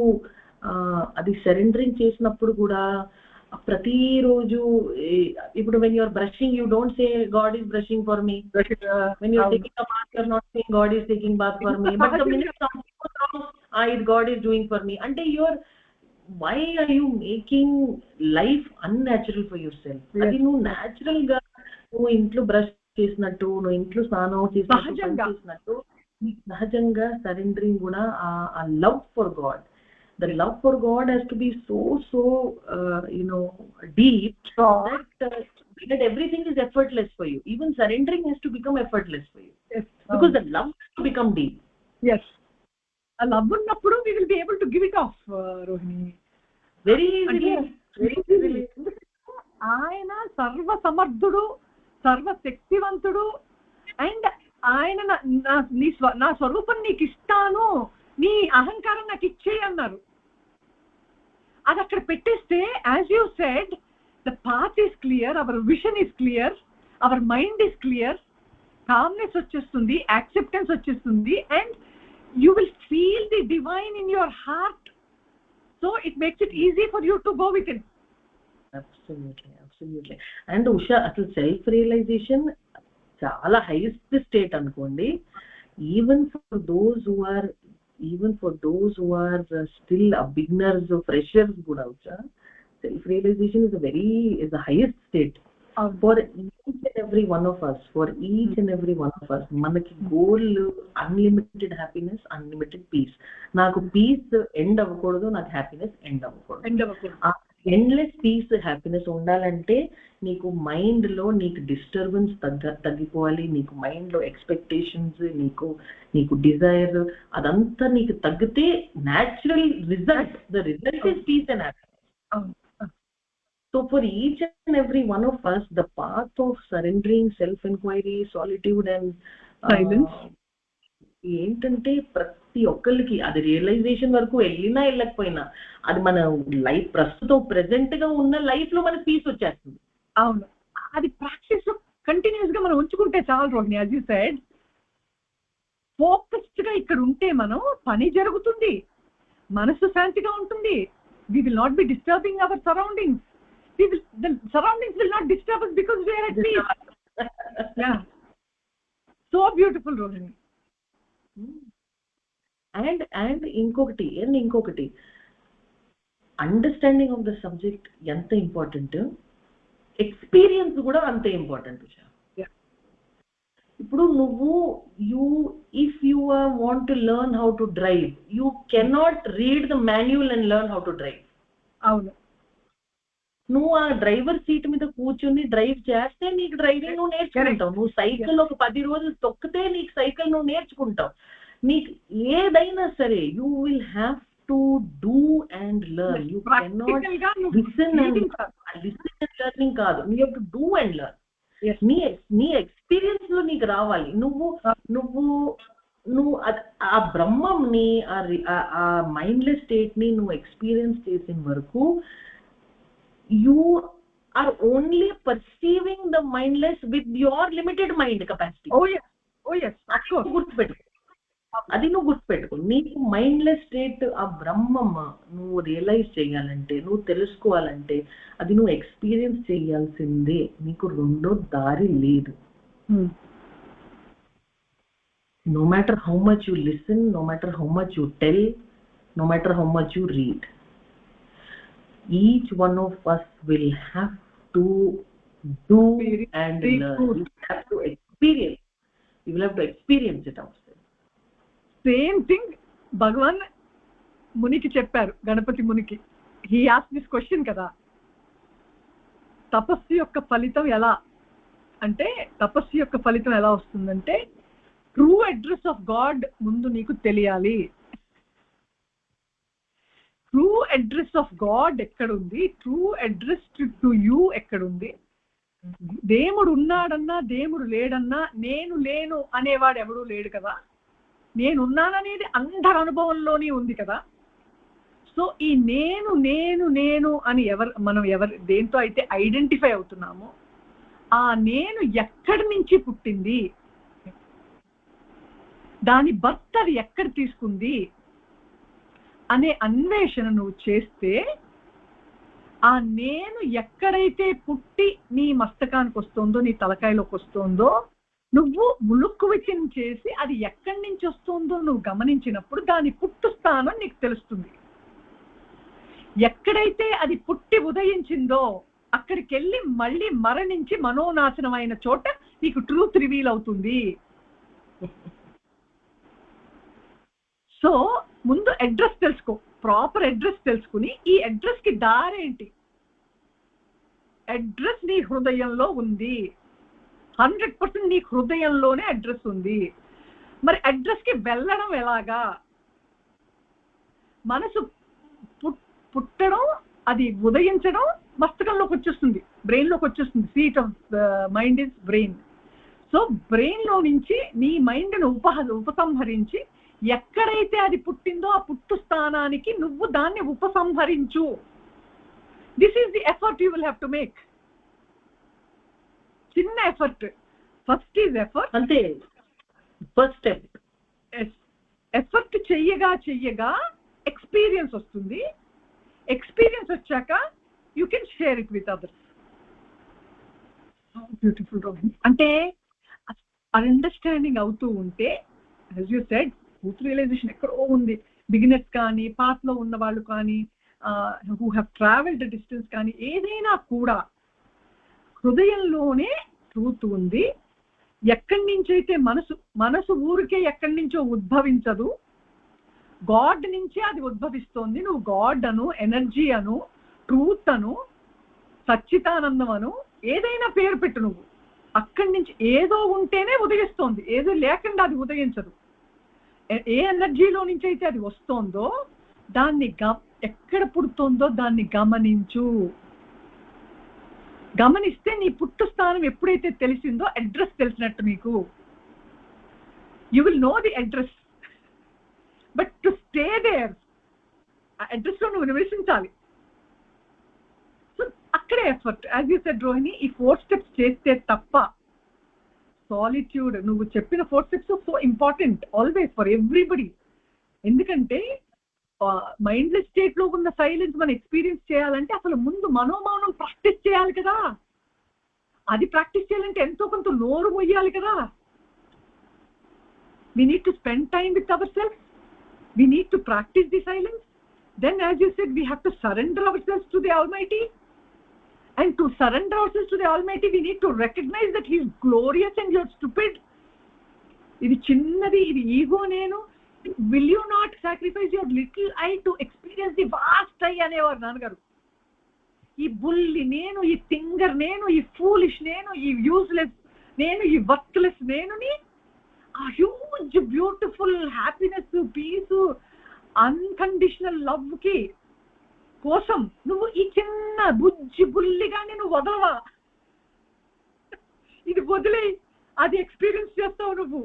అది సరెండరింగ్ చేసినప్పుడు కూడా ప్రతిరోజు ఇప్పుడు when you are brushing, you don't say God is brushing for me. When you are taking a bath, you are not saying God is taking bath for me. But the minute something goes wrong, God is doing for me. And why are you making life unnatural for yourself? అది నువ్వు natural గా, నువ్వు ఇంట్లో brush చేసినట్టు, నువ్వు ఇంట్లో స్నానం చేసినట్టు సహజంగా సరెండరింగ్ కూడా ఆ love for God. The love for God has to be so deep that everything is effortless for you. Even surrendering has to become effortless for you. Yes. Because the love has to become deep. Yes. A love ఉన్నప్పుడు we will be able to give it off, Rohini. Very easily. ఆయన సర్వ సమర్థుడు, సర్వశక్తివంతుడు and ఆయన నా స్వరూపం నీకు ఇస్తాను, నీ అహంకారం నాకు ఇచ్చేయి అన్నారు. అది అక్కడ పెట్టేస్తే as you said the path is clear, our vision is clear, our mind is clear, calmness వచ్చేస్తుంది, యాక్సెప్టెన్స్ వచ్చేస్తుంది, and you will feel the divine in your heart, so it makes it easy for you to go with it. Absolutely. And Usha, asalu self realization chaala highest state anukondi, even for those who are still beginners or freshers kuda Usha, self realization is the highest state for each and every one of us. Manaki goal unlimited happiness, unlimited peace. Naaku peace end avvakodu, naaku happiness end avvakodu. Endless peace happiness undalante neeku mind lo neeku disturbance taggipovali, neeku mind lo expectations, neeku desire adantha neeku taggite natural result, the result is peace and happiness. So for each and every one of us, the path of surrendering, self inquiry, solitude and silence ఏంటంటే ప్రతి ఒక్కరికి అది realisation వరకు వెళ్ళినా వెళ్ళకపోయినా అది మన life ప్రస్తుతం ప్రెసెంట్ గా ఉన్న లైఫ్ లో మనకి పీస్ వచ్చేస్తుంది. అవును, అది ప్రాక్టీస్ లో కంటిన్యూస్ గా మనం ఉంచుకుంటే చాలు Rohini. As you said, focused గా ఇక్కడ ఉంటే మనం పని జరుగుతుంది, మనసు శాంతిగా ఉంటుంది. we will not be disturbing our surroundings. The surroundings will not disturb us because we are at peace. Yeah, so beautiful, Rohini. And inkokati understanding of the subject enta important, experience kuda ante important. Yeah, ఇప్పుడు నువ్వు if you want to learn how to drive, you cannot read the manual and learn how to drive. అవును, నువ్వు ఆ driver seat మీద కూర్చుని drive చేస్తే నీకు driving నువ్వు నేర్చుకుంటావు. నువ్వు సైకిల్ ఒక 10 రోజులు తొక్కితే నీకు సైకిల్ నువ్వు నేర్చుకుంటావు. నీకు ఏదైనా సరే you will have to do and learn. You cannot listen and learning కాదు, you have to do and learn. నీ ఎక్స్పీరియన్స్ లో నీకు రావాలి. నువ్వు ఆ బ్రహ్మంని, ఆ మైండ్లెస్ స్టేట్ ని నువ్వు ఎక్స్పీరియన్స్ చేసిన వరకు you are only perceiving the mindless with your limited mind capacity. Oh yes, of course. అది నువ్వు గుర్తుపెట్టుకో. నీకు మైండ్లెస్ స్టేట్, ఆ బ్రహ్మమ్మ నువ్వు రియలైజ్ చేయాలంటే, నువ్వు తెలుసుకోవాలంటే అది నువ్వు ఎక్స్పీరియన్స్ చేయాల్సిందే. నీకు రెండో దారి లేదు. No matter how much you listen, no matter how much you tell, no matter how much you read, each one of us will have to do and learn. You have to experience. You will have to experience it outside. Same thing Bhagavan Muniki చెప్పారు, Ganapati మునికి. He asked this question కదా, తపస్సు యొక్క ఫలితం ఎలా అంటే, తపస్సు యొక్క ఫలితం ఎలా వస్తుందంటే ట్రూ అడ్రస్ ఆఫ్ గాడ్ ముందు నీకు తెలియాలి. ట్రూ అడ్రస్ ఆఫ్ గాడ్ ఎక్కడుంది, ట్రూ అడ్రస్ టు యూ ఎక్కడుంది. దేవుడు ఉన్నాడన్నా దేవుడు లేడన్నా నేను లేను అనేవాడు ఎవడూ లేడు కదా. నేనున్నాననేది అందరి అనుభవంలోనే ఉంది కదా. సో ఈ నేను నేను నేను అని మనం దేంతో అయితే ఐడెంటిఫై అవుతున్నామో ఆ నేను ఎక్కడి నుంచి పుట్టింది, దాని బర్త్ అది ఎక్కడ తీసుకుంది అనే అన్వేషణ నువ్వు చేస్తే, ఆ నేను ఎక్కడైతే పుట్టి నీ మస్తకానికి వస్తుందో, నీ తలకాయలోకి వస్తుందో, నువ్వు ములుక్కు విచయం చేసి అది ఎక్కడి నుంచి వస్తుందో నువ్వు గమనించినప్పుడు దాని పుట్టు స్థానం నీకు తెలుస్తుంది. ఎక్కడైతే అది పుట్టి ఉదయించిందో అక్కడికి వెళ్ళి మళ్ళీ మరణించి మనోనాశనం అయిన చోట నీకు ట్రూత్ రివీల్ అవుతుంది. సో ముందు అడ్రస్ తెలుసుకో, ప్రాపర్ అడ్రస్ తెలుసుకుని ఈ అడ్రస్ కి దారేంటి. అడ్రస్ నీ హృదయంలో ఉంది, 100% నీ హృదయంలోనే అడ్రస్ ఉంది. మరి అడ్రస్ కి వెళ్ళడం ఎలాగా? మనసు పుట్టడం అది ఉదయించడం మస్తకంలోకి వచ్చేస్తుంది, బ్రెయిన్లోకి వచ్చేస్తుంది. Seat of mind is brain. So బ్రెయిన్లో నుంచి నీ మైండ్ను ఉపసంహరించి ఎక్కడైతే అది పుట్టిందో ఆ పుట్టు స్థానానికి నువ్వు దాన్ని ఉపసంహరించు. This is the effort you will have to make. చిన్న ఎఫర్ట్. First is effort. అంతే, ఫస్ట్ స్టెప్. ఎఫర్ట్ చెయ్యగా ఎక్స్పీరియన్స్ వస్తుంది. ఎక్స్పీరియన్స్ వచ్చాక you can share it with others. Beautiful Rohini. అంటే అండర్స్టాండింగ్ అవుతూ ఉంటే, as you said, truth realization ఎక్కడో ఉంది. బిగినర్స్ కానీ, పాత్లో ఉన్న వాళ్ళు కానీ, హూ హ్యావ్ ట్రావెల్డ్ డిస్టెన్స్ కానీ, ఏదైనా కూడా హృదయంలోనే ట్రూత్ ఉంది. ఎక్కడి నుంచైతే మనసు ఊరికే ఎక్కడి నుంచో ఉద్భవించదు, గాడ్ నుంచే అది ఉద్భవిస్తోంది. నువ్వు గాడ్ అను, ఎనర్జీ అను, ట్రూత్ అను, సచ్చితానందం అను, ఏదైనా పేరు పెట్టు. నువ్వు అక్కడి నుంచి ఏదో ఉంటేనే ఉదయిస్తోంది, ఏదో లేకుండా అది ఉదయించదు. ఏ ఎనర్జీలో నుంచి అయితే అది వస్తోందో దాన్ని ఎక్కడ పుడుతోందో దాన్ని గమనించు. గమనిస్తే నీ పుట్టు స్థానం ఎప్పుడైతే తెలిసిందో అడ్రస్ తెలిసినట్టు నీకు. You will know the address, but to stay there, ఆ అడ్రస్ లో నువ్వు నివసించాలి. సో అక్కడే effort. As you said Rohini, ఈ 4 steps చేస్తే తప్ప సాలిట్యూడ్, నువ్వు చెప్పిన 4 steps so important always for everybody. ఎందుకంటే మైండ్లెస్ స్టేట్ లో ఉన్న సైలెన్స్ మనం ఎక్స్పీరియన్స్ చేయాలంటే అసలు ముందు మనోమౌనం ప్రాక్టీస్ చేయాలి కదా. అది ప్రాక్టీస్ చేయాలంటే ఎంతో కొంత నోరు మొయ్యాలి కదా. we need to spend time with ourselves, we need to practice the silence. Then as you said, we have to surrender ourselves to the Almighty, and to surrender ourselves to the Almighty we need to recognize that he is glorious and you are stupid. ఇది చిన్నది, ఇది ego. నేను will you not sacrifice your little I to experience the vast I అనేవారు నాన్నగారు. ఈ బుల్లి నేను, ఈ థింగర్ నేను, ఈ ఫూలిష్ నేను, ఈ యూజ్లెస్ నేను, ఈ వర్త్లెస్ నేనుని ఆ huge beautiful happiness, peace, unconditional love కి కోసం నువ్వు ఈ చిన్న బుజ్జి బుల్లిగానే నువ్వు వదలవా. ఇది వదిలే అది ఎక్స్పీరియన్స్ చేస్తావు నువ్వు.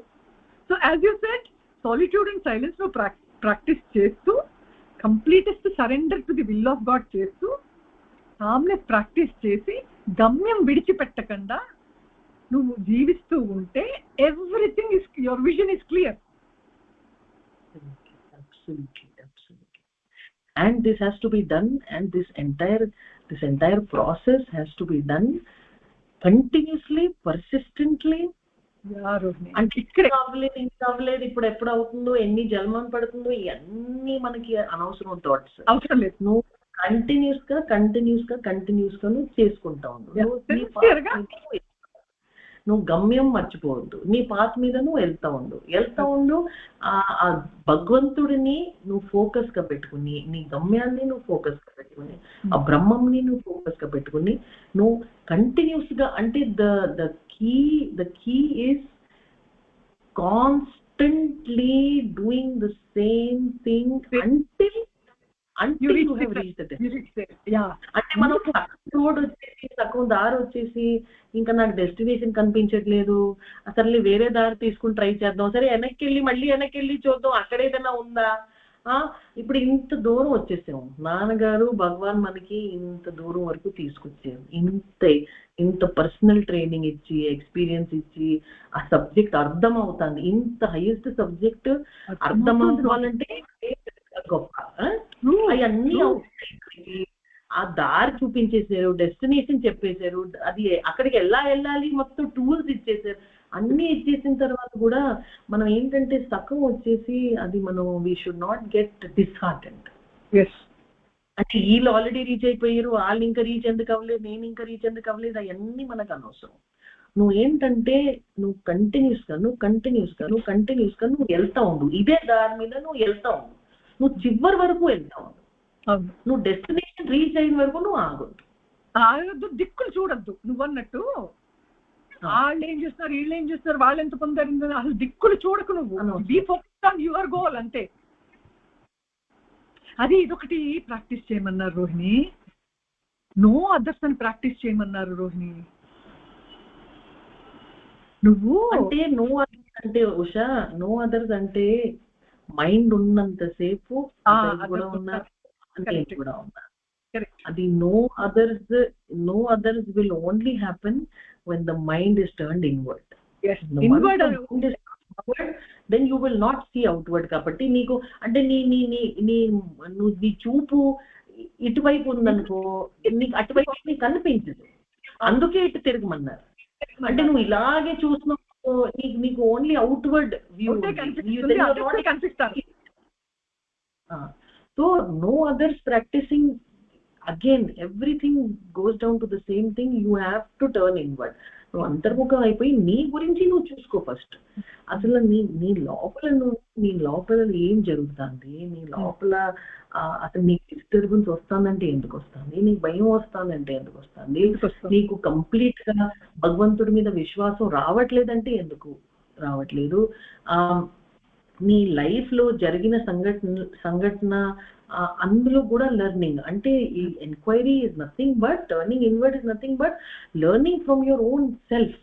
So as you said, solitude and silence నువ్వు ప్రాక్టీస్ చేస్తూ, completest surrender to the will of God చేస్తూ, కామ్నెస్ ప్రాక్టీస్ చేసి, గమ్యం విడిచిపెట్టకుండా నువ్వు జీవిస్తూ ఉంటే everything is, your vision is clear. Absolutely, absolutely. And this has to be done, and this entire process has to be done continuously, persistently. అంటే ఇక్కడ అవ్వలేదు, ఇప్పుడు ఎప్పుడు అవుతుందో, ఎన్ని జన్మం పడుతుందో, ఇవన్నీ మనకి అనవసరం థాట్స్. అవసరం లేదు. నువ్వు కంటిన్యూస్ గా నువ్వు చేసుకుంటా ఉండు. నువ్వు గమ్యం మర్చిపోవద్దు. నీ పాత్ మీద నువ్వు వెళ్తా ఉండు. ఆ భగవంతుడిని నువ్వు ఫోకస్ గా పెట్టుకుని, నీ గమ్యాన్ని నువ్వు ఫోకస్ గా పెట్టుకుని, ఆ బ్రహ్మంని నువ్వు ఫోకస్ గా పెట్టుకుని, నువ్వు కంటిన్యూస్ గా, అంటే the key is constantly doing the same thing until you have reached the destination. అంటే మనం రోడ్ వచ్చేసి, సగం దారి వచ్చేసి, ఇంకా నాకు డెస్టినేషన్ కనిపించట్లేదు, అసలు వేరే దారి తీసుకుని ట్రై చేద్దాం, సరే మళ్ళీ వెనక్కి వెళ్ళి చూద్దాం అక్కడ ఏదైనా ఉందా. ఇప్పుడు ఇంత దూరం వచ్చేసాము, నాన్నగారు భగవాన్ మనకి ఇంత దూరం వరకు తీసుకొచ్చారు. ఇంత పర్సనల్ ట్రైనింగ్ ఇచ్చి, ఎక్స్పీరియన్స్ ఇచ్చి, ఆ సబ్జెక్ట్ అర్థం అవుతుంది. ఇంత హైయెస్ట్ సబ్జెక్ట్ అర్థం అవ్వాలంటే గొప్ప. అవన్నీ ఆ దారి చూపించేశారు, డెస్టినేషన్ చెప్పేశారు, అది అక్కడికి ఎలా వెళ్ళాలి మొత్తం టూల్స్ ఇచ్చేసారు. అన్ని ఇచ్చేసిన తర్వాత కూడా మనం ఏంటంటే సగం వచ్చేసి అది మనం we should not get disheartened. అంటే వీళ్ళు ఆల్రెడీ రీచ్ అయిపోయారు, వాళ్ళు ఇంకా రీచ్ ఎందుకు అవ్వలేదు, నేను ఇంకా రీచ్ ఎందుకు అవ్వలేదు, అవన్నీ మనకు అనవసరం. నువ్వు ఏంటంటే నువ్వు కంటిన్యూస్ గా నువ్వు వెళ్తా ఉండు. ఇదే దారి మీద నువ్వు వెళ్తా ఉండు. నువ్వు చివరి వరకు వెళ్తా ఉండు. నువ్వు డెస్టినేషన్ రీచ్ అయిన వరకు నువ్వు ఆగొద్దు. దిక్కులు చూడొద్దు. నువ్వు అన్నట్టు వాళ్ళు ఏం చేస్తున్నారు, వీళ్ళు ఏం చేస్తున్నారు, వాళ్ళు ఎంత పొందారు, అసలు దిక్కులు చూడకు. నువ్వు be focused on your goal అంతే. అది ఇదొకటి ప్రాక్టీస్ చేయమన్నారు రోహిణి. నో అదర్స్ అని ప్రాక్టీస్ చేయమన్నారు రోహిణి. నువ్వు అంటే నో అదర్స్ అంటే ఉషా, నో అదర్స్ అంటే మైండ్ ఉన్నంతసేపు కూడా ఉన్నా, నేను కూడా ఉన్నా. అది no others will only happen when the mind is turned inward. yes The inward mind is outward, then you will not see outward. కాబట్టి నీకు అంటే నీ చూపు ఇటువైపు ఉందనుకో, నీకు అటువైపు నీకు కనిపించదు, అందుకే ఇటు తిరగమన్నారు. అంటే నువ్వు ఇలాగే చూసినప్పుడు నీకు ఓన్లీ అవుట్వర్డ్ వ్యూ కనిపిస్తాను. So no others practising, again everything goes down to the same thing. You have to turn inward. నువ్వు అంతర్ముఖం అయిపోయి నీ గురించి నువ్వు చూసుకో ఫస్ట్. అసలు నీ లోపల ఏం జరుగుతుంది, నీ లోపల అసలు నీకు డిస్టర్బెన్స్ వస్తుందంటే ఎందుకు వస్తుంది, నీకు భయం వస్తుందంటే ఎందుకు వస్తుంది, నీకు కంప్లీట్ గా భగవంతుడి మీద విశ్వాసం రావట్లేదంటే ఎందుకు రావట్లేదు, నీ లైఫ్ లో జరిగిన సంఘటన అందులో కూడా లెర్నింగ్. అంటే ఈ enquiry is nothing but, turning inward is nothing but learning from your own self.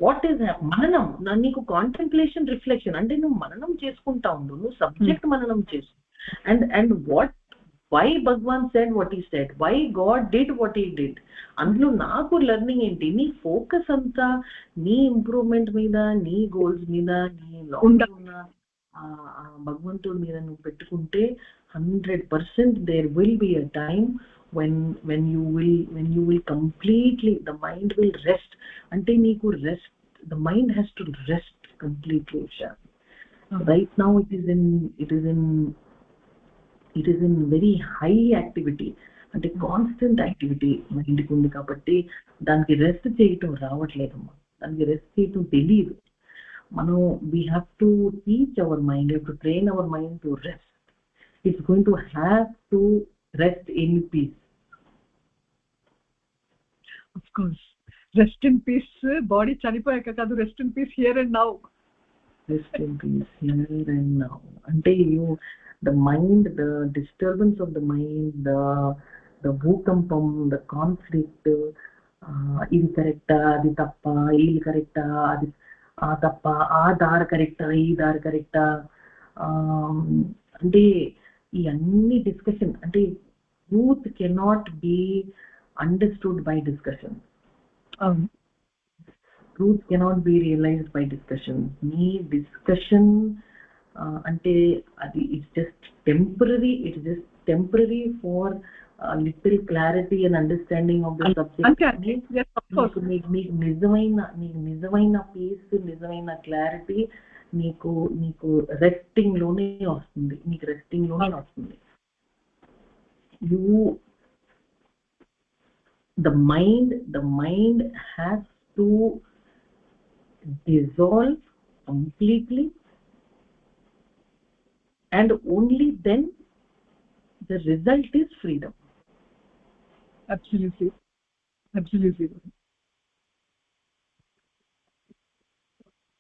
What is మననం, నీకు కాంటెంప్లేషన్, రిఫ్లెక్షన్ అంటే నువ్వు మననం చేసుకుంటా ఉండు, నువ్వు సబ్జెక్ట్ మననం చేసు. And what why Bhagavan said what he said, why God did what he did, అందులో నాకు లెర్నింగ్ ఏంటి, నీ ఫోకస్ అంతా నీ ఇంప్రూవ్మెంట్ మీద, నీ గోల్స్ మీద, నీ లోపల ఉన్న భగవంతుడి మీద నువ్వు పెట్టుకుంటే 100% there will be a time when you will completely, the mind will rest. అంటే నీకు rest, the mind has to rest completely. Right now it is in very high activity, అంటే కాన్స్టెంట్ యాక్టివిటీ మైండ్కి ఉంది. కాబట్టి దానికి రెస్ట్ చేయటం రావట్లేదమ్మా, దానికి rest చేయటం తెలియదు. మనం we have to teach our mind, we have to train our mind to rest. It's going to have to rest in peace. Of course, rest in peace. Body chanipoyaka kadu, rest in peace here and now. Rest in peace here and now. Ante the mind, the disturbance of the mind, the bhukampam, the conflict, ఇది కరెక్టా, అది తప్ప, ఇది కరెక్టా, అది తప్ప, ఆ దారి కరెక్టా, ఈ దారి కరెక్టా, అంటే ఈ అన్ని డిస్కషన్. అంటే truth cannot be understood by discussion, truth cannot be realized by discussion. నీ డిస్కషన్ అంటే అది it's just temporary for little clarity and understanding of the subject. నీకు నిజమైన పీస్, నిజమైన క్లారిటీ నీకు రెస్టింగ్ లోనే వస్తుంది, నీకు రెస్టింగ్ లోనే వస్తుంది. the mind has to dissolve completely, and only then the result is freedom. Absolutely.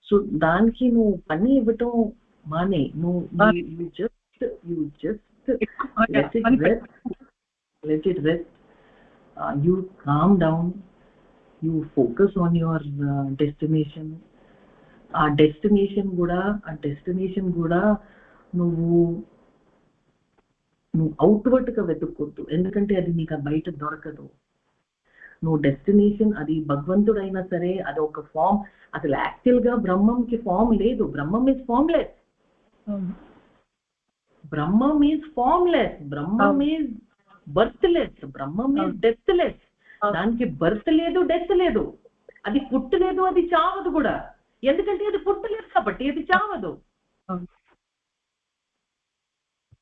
So దానికి నువ్వు పని ఇవ్వటం మానే, నువ్వు you just let it rest. You calm down, you focus on your destination. ఆ డెస్టినేషన్ కూడా నువ్వు అవుట్వర్డ్ గా వెతుక్కోద్దు, ఎందుకంటే అది నీకు బయట దొరకదు. నువ్వు డెస్టినేషన్, అది భగవంతుడైనా సరే, అది ఒక ఫామ్. అసలు యాక్చువల్ గా బ్రహ్మంకి ఫామ్ లేదు. Brahmam is formless, Brahmam is formless, Brahmam is birthless, Brahmam is deathless. దానికి బర్త్ లేదు, డెత్ లేదు, అది పుట్టలేదు, అది చావదు కూడా. ఎందుకంటే అది పుట్టలేదు కాబట్టి అది చావదు,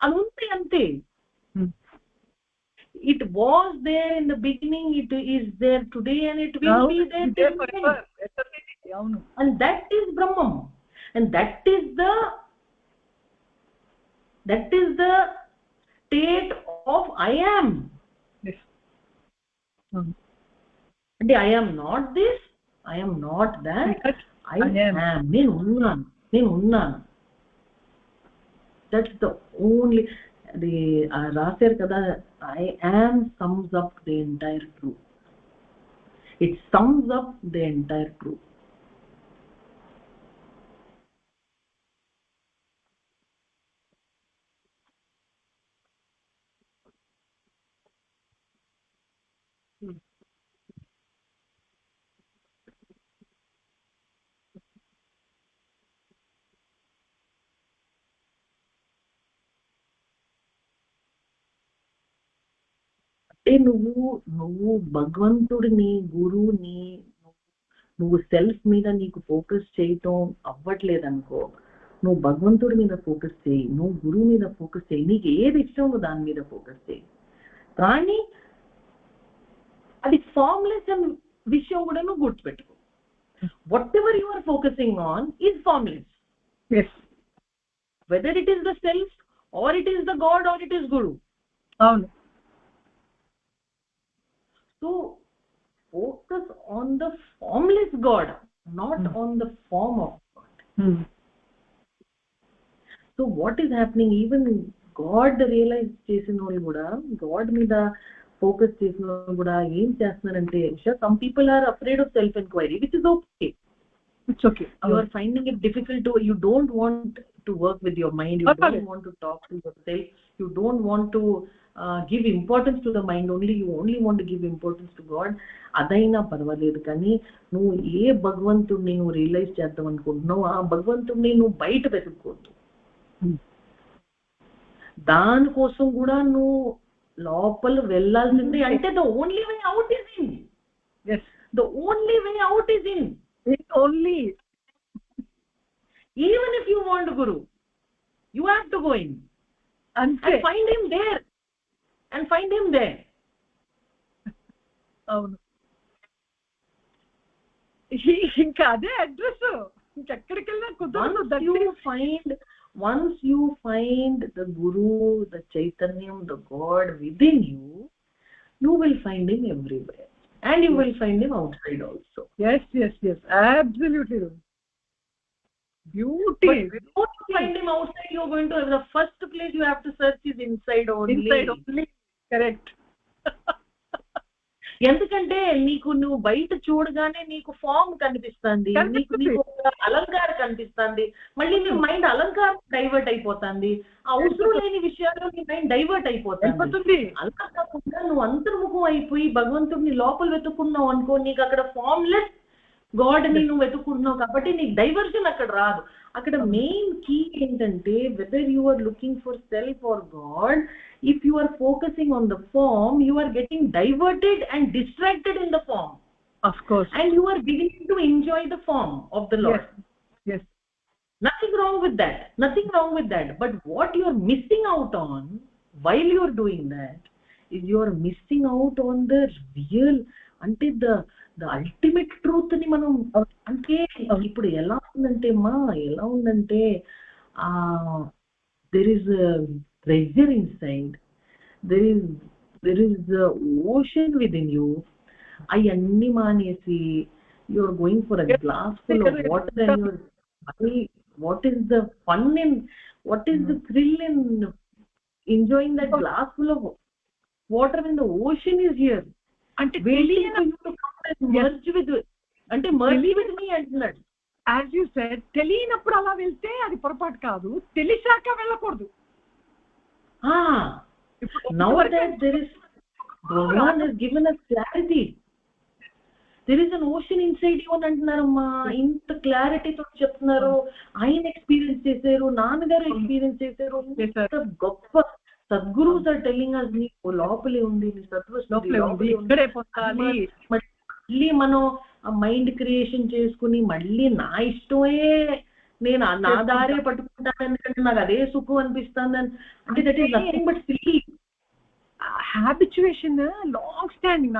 అది ఉంది అంతే. It was there in the beginning, it is there today, and it will be there till the end. And that is Brahman, and that is the state of I am. Yes. And I am not this, I am not that, I am. నేను ఉన్నాను. That's the only. అది రాశారు కదా, I am sums up the entire truth. It sums up the entire truth. అంటే నువ్వు భగవంతుడిని, గురువుని, నువ్వు సెల్ఫ్ మీద నీకు ఫోకస్ చేయటం అవ్వట్లేదనుకో, నువ్వు భగవంతుడి మీద ఫోకస్ చేయి, నువ్వు గురువు మీద ఫోకస్ చేయి, నీకు ఏది ఇష్టం నువ్వు దాని మీద ఫోకస్ చేయి. కానీ అది ఫార్మ్లెస్ అనే విషయం కూడా నువ్వు గుర్తుపెట్టుకో. Whatever you are focusing on is formless. Whether it is the self or it is the god or it is guru. అవును. So focus on the formless God, not on the form of God. So what is happening, even God realize చేసిన వాళ్ళు కూడా, God మీద focus చేసిన వాళ్ళు కూడా ఏం చేస్తున్నారంటే, some people are afraid of self inquiry, which is okay. It's okay. You are finding it difficult to, you don't want to work with your mind, you don't want to talk to yourself, you don't want to give importance to the mind only, you only want to give importance to God. అదైనా పర్వాలేదు, కానీ నువ్వు ఏ భగవంతుడిని నువ్వు realise చేద్దాం అనుకుంటున్నావు, ఆ భగవంతుడిని నువ్వు బయట వెతుక్కోవద్దు. దానికోసం కూడా నువ్వు లోపల వెళ్ళాల్సింది. అంటే the only way out is in. The only way out is in. Only even if you want guru, you have to go in and find him there, and find him there. అవును. ఇంకా అదే address, ఇంకెక్కడికి వెళ్ళినా కుదరదు. Once you find the guru, the chaitanyam, the God within you, you will find him everywhere, and you will find him outside also. Yes, absolutely. Beauty. But don't find him outside. You are going to, the first place you have to search is inside only. Correct. ఎందుకంటే నువ్వు బయట చూడగానే నీకు form కనిపిస్తుంది, నీకు అలంకారం కనిపిస్తుంది, మళ్ళీ నీ మైండ్ అలంకారం డైవర్ట్ అయిపోతుంది, అవసరం లేని విషయాల్లో నీ మైండ్ డైవర్ట్ అయిపోతుంది. అలా కాకుండా నువ్వు అంతర్ముఖం అయిపోయి భగవంతుడిని లోపల వెతుక్కున్నావు అనుకో, నీకు అక్కడ ఫార్మ్లెస్ గాడ్ ని నువ్వు వెతుక్కుంటున్నావు కాబట్టి నీకు డైవర్షన్ అక్కడ రాదు. అక్కడ మెయిన్ కీ ఏంటంటే, whether you are looking for self or God, if you are focusing on the form, you are getting diverted and distracted in the form, of course, and you are beginning to enjoy the form of the Lord. Yes. Nothing wrong with that, but what you are missing out on while you are doing that is you are missing out on the real, ante the ultimate truth ni manam. Ante ippudu ela undante there is a treasure inside, there is the ocean within you. Ayanni manesi you are going for a glass full of water, and you are, what is the fun in, what is the thrill in enjoying that glass full of water when the ocean is here, and waiting for you to come and merge with, ante merge with me antunnadu. As you said, తెలియనప్పుడు అలా వెళ్తే అది పొరపాటు కాదు, తెలిసాక వెళ్ళకూడదు. Now that there is, Bhagwan has given us clarity. There is an ocean inside you అని అంటున్నారమ్మా. ఇంత క్లారిటీ తో చెప్తున్నారు. ఆయన ఎక్స్పీరియన్స్ చేశారు, నాన్నగారు ఎక్స్పీరియన్స్ చేశారు. గొప్ప సద్గురుస్ ఆర్ టెల్లింగ్ us, నీకు లోపలే ఉంది, నీ సత్వస్థితి ఇక్కడే పొందాలి. మళ్ళీ మనం మైండ్ క్రియేషన్ చేసుకుని మళ్ళీ నా ఇష్టమే, నేను నా దారే పట్టుకుంటాను ఎందుకంటే నాకు అదే సుఖం అనిపిస్తుంది అంటే, that is nothing but silly habituation, long standing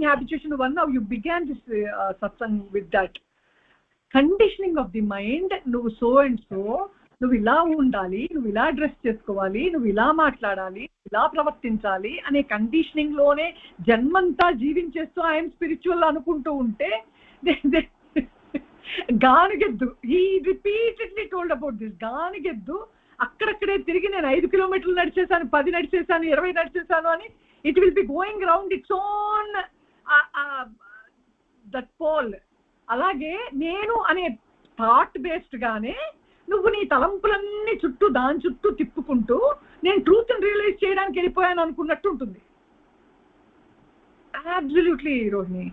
habituation. One now you began this satsang with that conditioning of the mind. నువ్వు so and so, నువ్వు ఇలా ఉండాలి, నువ్వు ఇలా డ్రెస్ చేసుకోవాలి, నువ్వు ఇలా మాట్లాడాలి, ఇలా ప్రవర్తించాలి అనే కండిషనింగ్ లోనే జన్మంతా జీవించేస్తూ ఐఎమ్ స్పిరిచువల్ అనుకుంటూ ఉంటే గానిగెద్దు. He repeatedly told about this. గానిగెద్దు అక్కడక్కడే తిరిగి నేను 5 కిలోమీటర్లు నడిచేసాను, 10 నడిచేసాను, 20 నడిచేసాను అని it will be going round its own that pole. అలాగే నేను అనే థాట్ బేస్డ్ గానే నువ్వు నీ తలంపులన్నీ చుట్టూ దాని చుట్టూ తిప్పుకుంటూ నేను ట్రూత్ ని రియలైజ్ చేయడానికి వెళ్ళిపోయాను అనుకున్నట్టు ఉంటుంది. అబ్సల్యూట్లీ రోహిణి,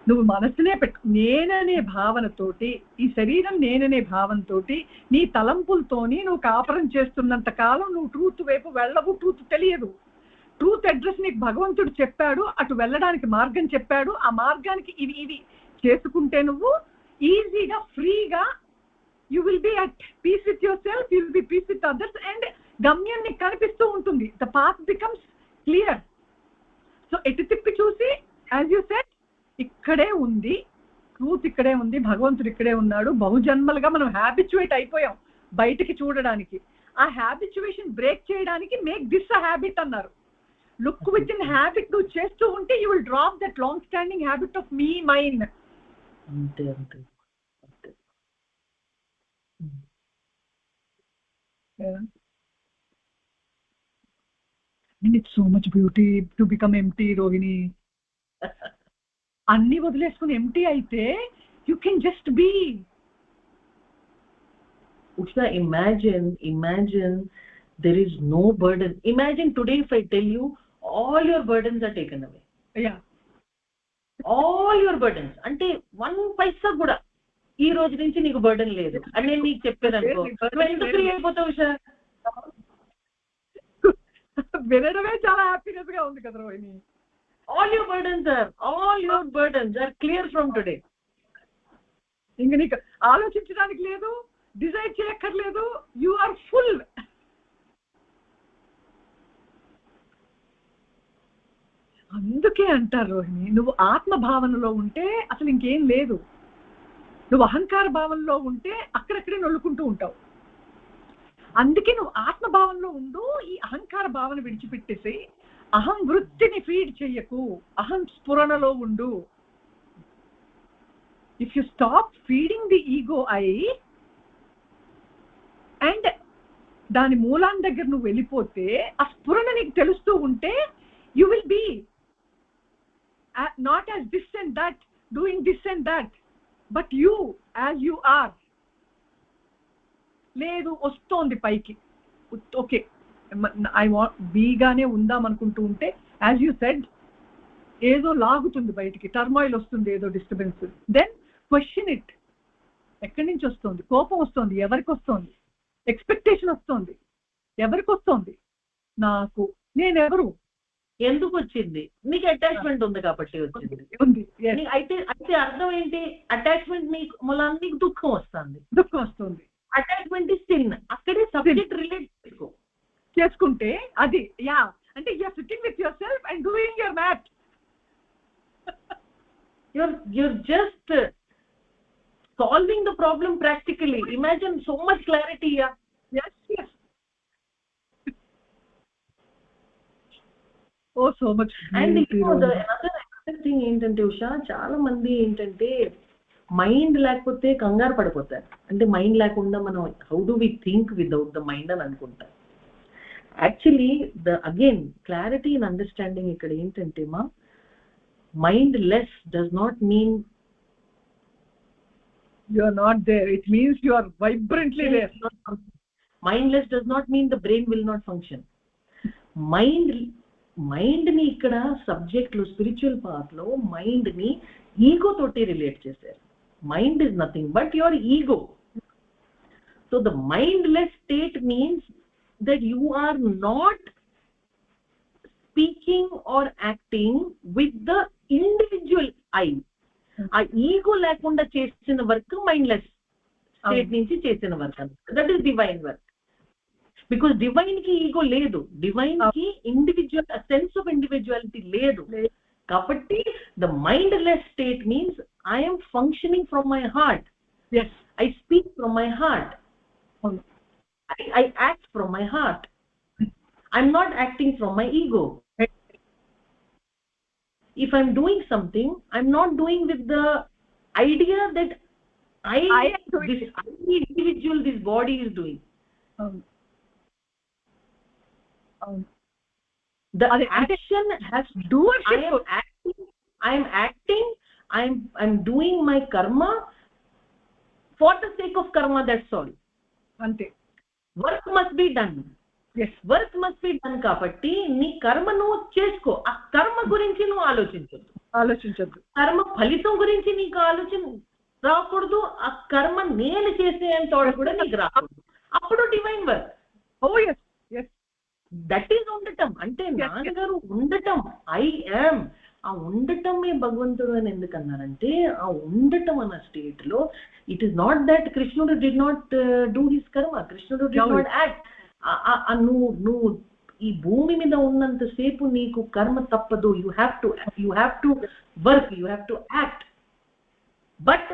నువ్వు మనసునే పెట్టు. నేననే భావనతోటి, ఈ శరీరం నేననే భావనతోటి నీ తలంపులతోని నువ్వు కాపురం చేస్తున్నంత కాలం నువ్వు ట్రూత్ వైపు వెళ్ళవు. ట్రూత్ తెలియదు. ట్రూత్ అడ్రస్ నీకు భగవంతుడు చెప్పాడు, అటు వెళ్ళడానికి మార్గం చెప్పాడు. ఆ మార్గానికి ఇవి ఇవి చేసుకుంటే నువ్వు ఈజీగా ఫ్రీగా you will B at peace with your self, you will B piece with others, and గమ్యం నీకు కనిపిస్తూ ఉంటుంది. The path becomes clear. So ఎటు తిప్పి చూసి యాజ్ యూ సెడ్ ఇక్కడే ఉంది ట్రూత్, ఇక్కడే ఉంది, భగవంతుడు ఇక్కడే ఉన్నాడు. బహుజన్మలుగా మనం హ్యాబిచువేట్ అయిపోయాం బయటికి చూడడానికి. ఆ హ్యాబిచువేషన్ బ్రేక్ చేయడానికి మేక్ దిస్ అ హ్యాబిట్ అన్నారు. లుక్ విత్ ఇన్ హ్యాబిట్ నువ్వు చేస్తూ ఉంటే you will drop that long standing habit of me mind. అంతే అంతే అంతే. It's so much beauty to become empty, Rohini. అన్ని వదిలేసుకుని ఎంటీ అయితే you can just be. Usha, imagine there is no burden. Imagine today if I tell you all your burdens are taken away. Yeah. All your burdens. అంటే 1 పైసా కూడా ఈ రోజు నుంచి నీకు burden లేదు అని నేను నీకు చెప్పాను అనుకో, ఎంత ఫ్రీ అయిపోతావు ఉషా. వినడమే చాలా హ్యాపీనెస్ గా ఉంది కదా Rohini. all your burdens are clear from today. ఇంక నీకు ఆలోచించడానికి లేదు, డిజైడ్ చేయక్కర్లేదు, యు ఆర్ ఫుల్. అందుకే అంటారు రోహిణి, నువ్వు ఆత్మ భావనలో ఉంటే అసలు ఇంకేం లేదు. నువ్వు అహంకార భావనలో ఉంటే అక్కడక్కడే నొల్లుకుంటూ ఉంటావు. అందుకే నువ్వు ఆత్మ భావనలో ఉండు, ఈ అహంకార భావన విడిచిపెట్టేసి అహం వృత్తిని ఫీడ్ చెయ్యకు, అహం స్ఫురణలో ఉండు. If you stop feeding the ego I and దాని మూలాన్ని దగ్గర నువ్వు వెళ్ళిపోతే ఆ స్ఫురణ నీకు తెలుస్తూ ఉంటే you will be not as this and that, doing this and that, but you as you are. లేదు వస్తోంది పైకి, ఓకే ఐ వాంట్ బీగానే ఉందాం అనుకుంటూ ఉంటే యాజ్ యూ సెడ్ ఏదో లాగుతుంది బయటికి, టర్మాయిల్ వస్తుంది, ఏదో డిస్టర్బెన్స్. Then question it. ఎక్కడి నుంచి వస్తుంది? కోపం వస్తుంది, ఎవరికి వస్తుంది? ఎక్స్పెక్టేషన్ వస్తుంది, ఎవరికి వస్తుంది? నాకు, నేనెవరు, ఎందుకు వచ్చింది? నీకు అటాచ్మెంట్ ఉంది కాబట్టి వచ్చింది. అయితే అర్థం ఏంటి? అటాచ్మెంట్ నీకు మూలాన్ని నీకు దుఃఖం వస్తుంది. Attachment is sin. అక్కడే సబ్జెక్ట్ రిలేట్ చేసుకుంటే అది యా అంటే you are sitting with your self and doing your math. you're just solving the problem practically. Imagine so much clarity. Yeah. Yes. Oh, so much. And another thing ఏంటంటే ఉషా, చాలా మంది ఏంటంటే mind లేకపోతే కంగారు పడిపోతారు. అంటే మైండ్ లేకుండా మనం how do we think without the mind అని అనుకుంటాం. Actually again clarity and understanding ఇక్కడ ఏంటంటే మా mindless does not mean you are not there. It means you are vibrantly there. Mindless does not mean the brain will not function. Mind ni ikkada subject lo spiritual path lo mind ni ego toti relate chesaru. Mind is nothing but your ego. So the mindless state means that you are not speaking or acting with the individual I. ఆ ego లేకుండా చేసిన work mindless state నుంచి చేసిన work అన్నమాట. That is divine work. Because divine కి ego లేదు, divine కి individual sense of individuality లేదు. కాబట్టి the mindless state means I'm functioning from my heart. I speak from my heart. I act from my heart. I'm not acting from my ego. If I'm doing something, I'm not doing with the idea that I am doing this individual, this body is doing. the action has doership. I am acting, I'm doing my karma for the sake of karma, that's all. ante work must be done. yes, work must be done కాబట్టి నీ కర్మ నువ్వు చేసుకో. ఆ కర్మ గురించి నువ్వు ఆలోచించద్దు. కర్మ ఫలితం గురించి నీకు ఆలోచన రాకూడదు. ఆ కర్మ నేను చేసేంత కూడా నీకు రాకూడదు. అప్పుడు డివైన్ వర్క్. దట్ ఈస్ ఉండటం. అంటే నాన్నగారు ఉండటం, ఐ యామ్, ఆ ఉండటమే భగవంతుడు అని ఎందుకన్నారంటే ఆ ఉండటం అన్న స్టేట్ లో ఇట్ ఈస్ నాట్ దట్ కృష్ణుడు డిడ్ నాట్ డూ హిస్ కర్మ, కృష్ణుడు డిడ్ నాట్ యాక్ట్. నువ్వు ఈ భూమి మీద ఉన్నంతసేపు నీకు కర్మ తప్పదు. You have to work, you have to act. But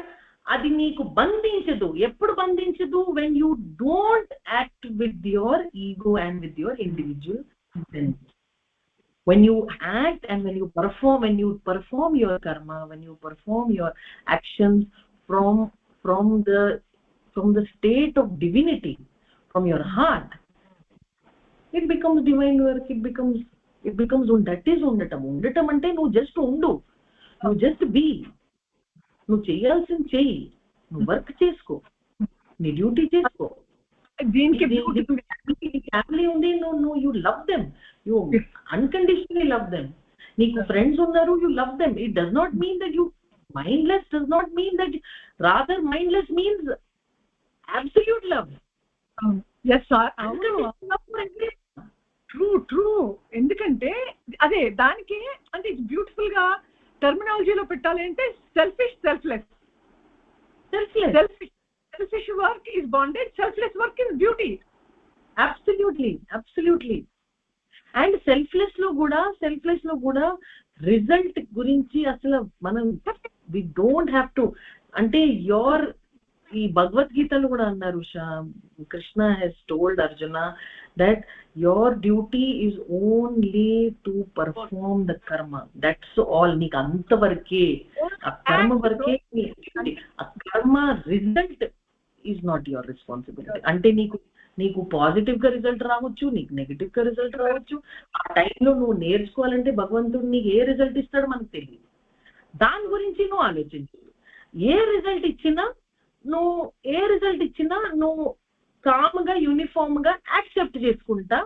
అది నీకు బంధించదు. ఎప్పుడు బంధించదు? When you don't act with your ego and with your individual sense. When you act and when you perform your karma, when you perform your actions from the state of divinity, from your heart, it becomes divine work. It becomes that is undatam ante nu just undu, nu just be, nu cheyalsin cheyi, nu work chesko, ni duty chesko. దీనికి family ఉంది, నువ్వు you love them, you unconditionally love them. నీకు friends ఉన్నారు, you love them. It does not mean that you mindless, does not mean that, rather mindless means absolute love. yes true ఎందుకంటే అదే దానికి అంటే it's beautiful గా టర్మినాలజీలో పెట్టాలి అంటే selfish, selfless work is bondage, selfless work is beauty. absolutely and selfless lo kuda result gurinchi asalu manam we don't have to ante your ee bhagavad gita lo kuda annaru Krishna has told Arjuna that your duty is only to perform the karma, that's all. Nik anta varke a karma varke a karma result is not your responsibility. ante నీకు positive గా result రావచ్చు, నీకు negative గా result రావచ్చు. ఆ టైంలో నువ్వు నేర్చుకోవాలంటే భగవంతుడు నీకు ఏ రిజల్ట్ ఇస్తాడో మనకు తెలియదు. దాని గురించి నువ్వు ఆలోచించు. ఏ రిజల్ట్ ఇచ్చినా నువ్వు కామ్గా యూనిఫామ్ గా యాక్సెప్ట్ చేసుకుంటా,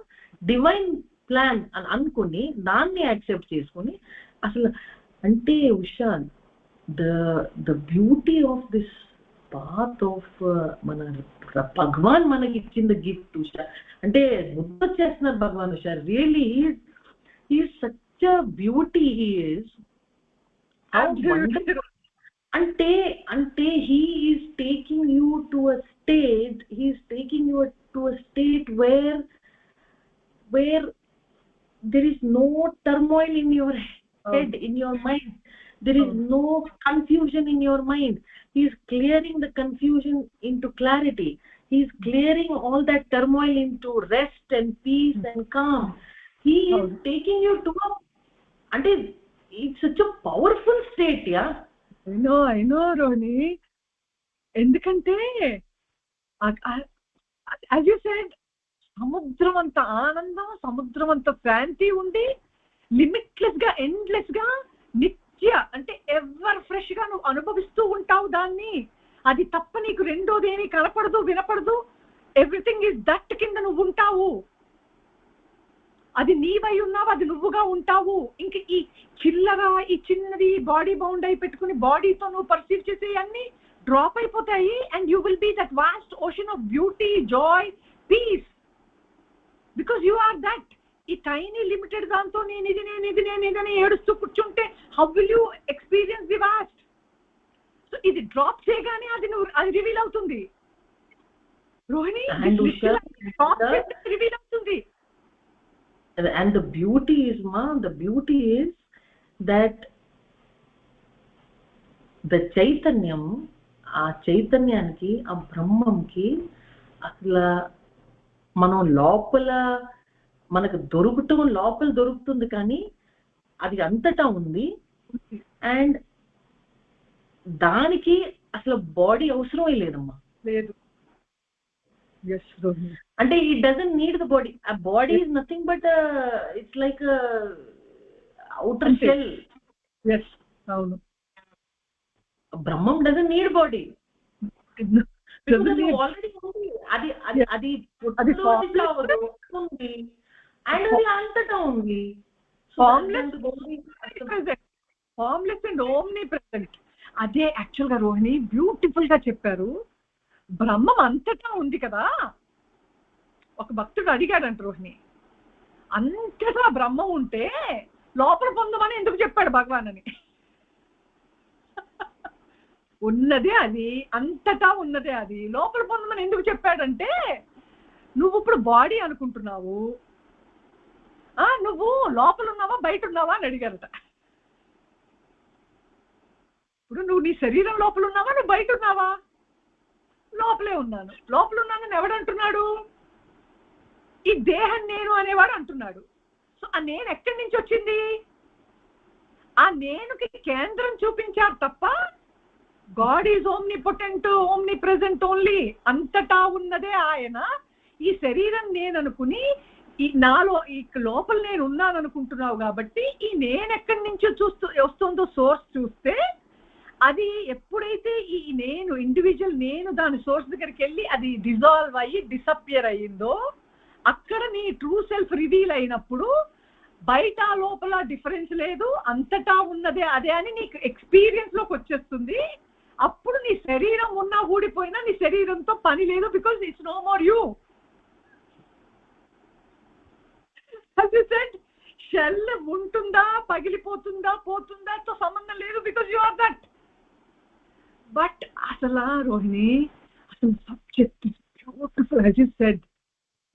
డివైన్ ప్లాన్ అని అనుకుని దాన్ని యాక్సెప్ట్ చేసుకుని అసలు అంటే Usha the beauty of this path of మన భగవాన్ మనకి ఇచ్చిన గిఫ్ట్ ఉషా. అంటే ముద్ద చేస్తున్నారు Bhagavan Usha. Really he is such a beauty. He is అంటే he is taking you to a state where there is no turmoil in your head, in your mind. There is no confusion in your mind. He is clearing the confusion into clarity. He is clearing all that turmoil into rest and peace and calm. He is taking you to and it's such a powerful state. I know Rohini. ఎందుకంటే as you said, సముద్రం అంత ఆనందం, సముద్రం అంత శాంతి ఉండి limitless గా, endless గా, నిత్య అంటే ఎవర్ ఫ్రెష్ గా నువ్వు అనుభవిస్తూ ఉంటావు దాన్ని. అది తప్ప నీకు రెండోది ఏమీ కనపడదు, వినపడదు. ఎవ్రీథింగ్ ఈజ్ దట్ కింద నువ్వు ఉంటావు. అది నీవై ఉన్నావు, అది నువ్వుగా ఉంటావు. ఇంక ఈ చిల్లగా ఈ చిన్నది బాడీ బౌండ్ అయి పెట్టుకుని బాడీతో నువ్వు పర్సీవ్ చేసే అన్ని డ్రాప్ అయిపోతాయి. And you will be that vast ocean of beauty, joy, peace, because you are that. ఈ టైనీ లిమిటెడ్ దాంతో నేను ఇదని ఏడుస్తూ కూర్చుంటే how will you experience the vast? So ఇది డ్రాప్ చేయగానే అది రివీల్ అవుతుంది రోహిణి. రివీల్ అవుతుంది. And the beauty is that the చైతన్యం, ఆ చైతన్యానికి, ఆ బ్రహ్మంకి అసలు మనం లోపల మనకు లోపల దొరుకుతుంది, కానీ అది అంతటా ఉంది. అండ్ దానికి అసలు బాడీ అవసరం లేదమ్మా. లేదు. yes Rohini. అంటే it doesn't need the body. A body is nothing but it's like a outer shell. Yes, avunu. Brahman doesn't need body. Because అది already ఉంది. అది పొట్టులో ఉంది and అది అంతటా ఉంది. Formless and omni present. అదే యాక్చువల్ గా రోహిణి బ్యూటిఫుల్ గా చెప్పారు. బ్రహ్మం అంతటా ఉంది కదా. ఒక భక్తుడు అడిగాడంట రోహిణి, అంతటా బ్రహ్మం ఉంటే లోపల పొందమని ఎందుకు చెప్పాడు భగవాన్ అని. ఉన్నదే అది, అంతటా ఉన్నదే అది, లోపల పొందమని ఎందుకు చెప్పాడంటే నువ్వు ఇప్పుడు బాడీ అనుకుంటున్నావు, నువ్వు లోపల ఉన్నావా బయట ఉన్నావా అని అడిగారట. ఇప్పుడు నువ్వు నీ శరీరం లోపల ఉన్నావా నువ్వు బయట ఉన్నావా? లోపలే ఉన్నాను. లోపల ఉన్నానని ఎవడంటున్నాడు? ఈ దేహం నేను అనేవాడు అంటున్నాడు. సో ఆ నేను ఎక్కడి నుంచి వచ్చింది? ఆ నేనుకి కేంద్రం చూపించారు తప్ప God is omnipotent, omnipresent only. అంతటా ఉన్నదే ఆయన. ఈ శరీరం నేను అనుకుని ఈ నాలో ఈ లోపల నేను ఉన్నాను అనుకుంటున్నావు కాబట్టి ఈ నేను ఎక్కడి నుంచి వస్తుందో సోర్స్ చూస్తే అది ఎప్పుడైతే ఈ నేను ఇండివిజువల్ నేను దాని సోర్స్ దగ్గరికి వెళ్ళి అది డిజాల్వ్ అయ్యి డిసపియర్ అయ్యిందో అక్కడ నీ ట్రూ సెల్ఫ్ రివీల్ అయినప్పుడు బయట లోపల డిఫరెన్స్ లేదు, అంతటా ఉన్నదే అదే అని నీకు ఎక్స్పీరియన్స్ లోకి వచ్చేస్తుంది. అప్పుడు నీ శరీరం ఉన్నా ఊడిపోయినా నీ శరీరంతో పని లేదు, because it's no more you. Shell ఉంటుందా పగిలిపోతుందా పోతుందా తో సంబంధం లేదు, because you are that. But అసలు రోహిణి అసలు subject beautiful. as you said,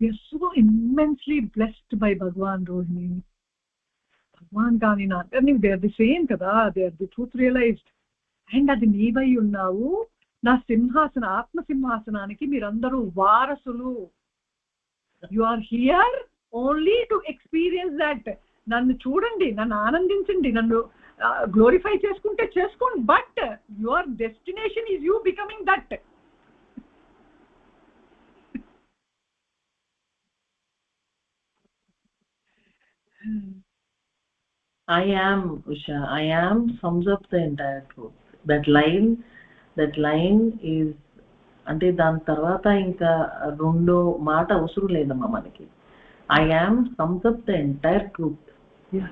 we are so immensely blessed by Bhagwan, Rohini. Bhagwan gaani na they are the same kada, they are the truth realized. And అది నీవై ఉన్నావు. నా సింహాసన ఆత్మ సింహాసనానికి మీరందరూ వారసులు. You are here only to experience that. నన్ను చూడండి, నన్ను ఆనందించండి, నన్ను గ్లోరిఫై చేసుకుంటే చేసుకోండి, but your destination is you becoming that. I am, Usha, I am sums up the entire truth. That line is అంటే దాని తర్వాత ఇంకా రెండో మాట అవసరం లేదమ్మా మనకి. I am sums up the entire truth. Yeah.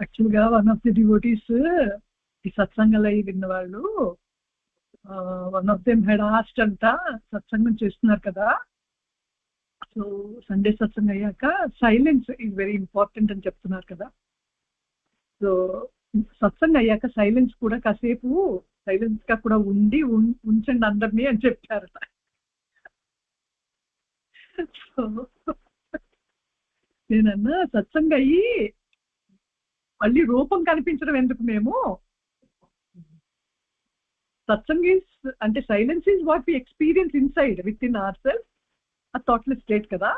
యాక్చువల్గా వన్ ఆఫ్ ది డివోటీస్ ఈ సత్సంగంలో విన్న వాళ్ళు వన్ ఆఫ్ దెమ్ హెడ్ ఆస్ట్ అంట, సత్సంగం చేస్తున్నారు కదా, సో సండే సత్సంగం అయ్యాక సైలెన్స్ ఈజ్ వెరీ ఇంపార్టెంట్ అని చెప్తున్నారు కదా. సో సత్సంగం అయ్యాక సైలెన్స్ కూడా కాసేపు సైలెన్స్ గా కూడా ఉంచండి అందరినీ అని చెప్పారట. సో నేనన్నా సత్సంగం అయ్యి మళ్ళీ రూపం కనిపించడం ఎందుకు? మేము సత్సంగ్ అంటే silence is what we experience inside within our self, ఆ థాట్లెస్ స్టేట్ కదా.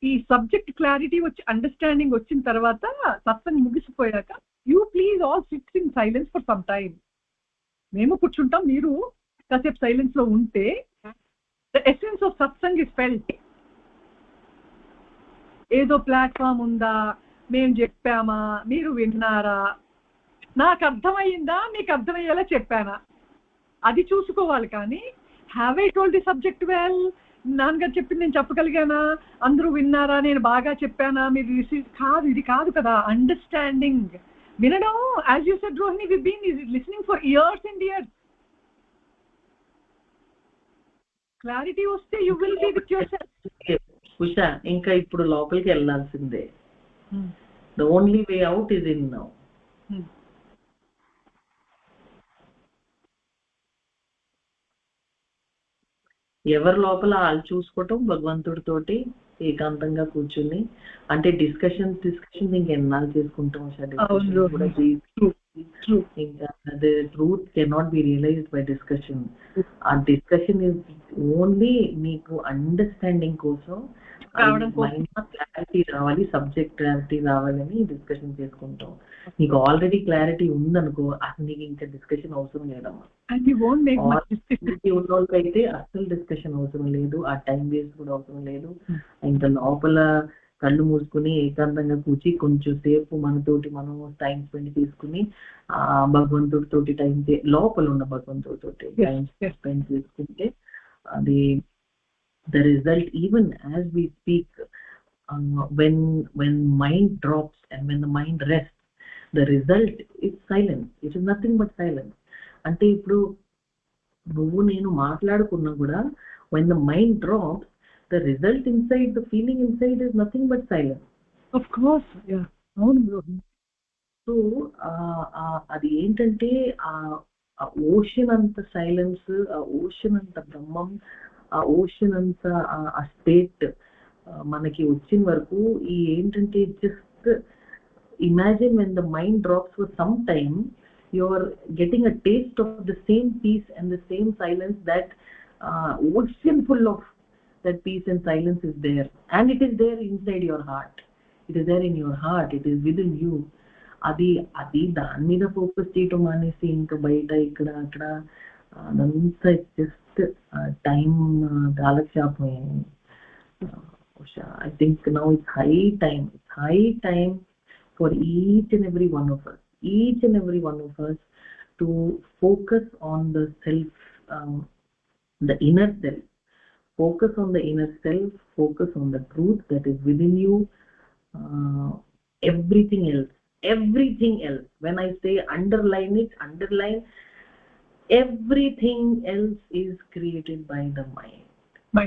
ఈ సబ్జెక్ట్ క్లారిటీ వచ్చి అండర్స్టాండింగ్ వచ్చిన తర్వాత సత్సంగ్ ముగిసిపోయాక you please all sits in silence for some time. మేము కూర్చుంటాం, మీరు కాసేపు సైలెన్స్ లో ఉంటే the essence of satsang is felt. ఏదో ప్లాట్ఫామ్ ఉందా, మేము చెప్పామా, మీరు విన్నారా, నాకు అర్థమయ్యిందా, మీకు అర్థమయ్యేలా చెప్పానా, అది చూసుకోవాలి. కానీ have I told the subject well, నాన్నగారు చెప్పింది నేను చెప్పగలిగానా, అందరూ విన్నారా, నేను బాగా చెప్పానా, మీరు రిసీవ్ కాదు, ఇది కాదు కదా. అండర్స్టాండింగ్ వినడం, as you said Rohini, we been listening for years and years. Clarity వస్తే you will be with your self. Usha, ఇంకా ఇప్పుడు లోపలికి వెళ్ళాల్సిందే. The only way out is in now. ఎవరి లోపల వాళ్ళు చూసుకోవటం, భగవంతుడితోటి ఏకాంతంగా కూర్చుని, అంటే డిస్కషన్ ఇంకెన్నాళ్ళు చేసుకుంటాం కూడా. ఇంకా the truth cannot be realized by discussion. ఆ డిస్కషన్ ఇస్ ఓన్లీ మీకు అండర్స్టాండింగ్ కోసం, క్లారిటీ రావాలి, సబ్జెక్ట్ క్లారిటీ రావాలని డిస్కషన్ చేసుకుంటాం. నీకు ఆల్రెడీ క్లారిటీ ఉందనుకో, అసలు నీకు ఇంకా డిస్కషన్ అవసరం లేదమ్మా. ఉన్నోళ్ళకైతే అసలు డిస్కషన్ అవసరం లేదు, ఆ టైం వేస్ట్ కూడా అవసరం లేదు. ఇంకా లోపల కళ్ళు మూసుకుని ఏకాంతంగా కూర్చి కొంచెం సేపు మనతోటి మనం టైం స్పెండ్ చేసుకుని, ఆ భగవంతుడితోటి లోపల ఉన్న భగవంతుడితోటి టైం స్పెండ్ చేసుకుంటే, అది the result, even as we speak, when mind drops and when the mind rests, the result is silence. It is nothing but silence. అంటే ఇప్పుడు నువ్వు నేను మాట్లాడుకున్నా కూడా, when the mind drops, the result inside, the feeling inside is nothing but silence. Of course, yeah. So అది ఏంటంటే ఆ ocean అంత సైలెన్స్, ఆ ఓషన్ అంత బ్రహ్మం, ఆ ఓషన్ అంత ఆ స్టేట్ మనకి వచ్చిన వరకు ఈ ఏంటంటే, just imagine when the mind drops for some time, you are getting a taste of the same peace and the same silence, that ocean full of that peace and silence is there, and it is there inside your heart. It is there in your heart, it is within you. అది దాని మీద focus చేయటం అనేసి ఇంకా బయట ఇక్కడ అక్కడ అదంతా జస్ట్ టైం కాలక్షేపమే. I think now it's high time for each and every one of us to focus on the self, the inner self. Focus on the inner self, focus on the truth that is within you. Everything else, when I say underline it, everything else is created by the mind.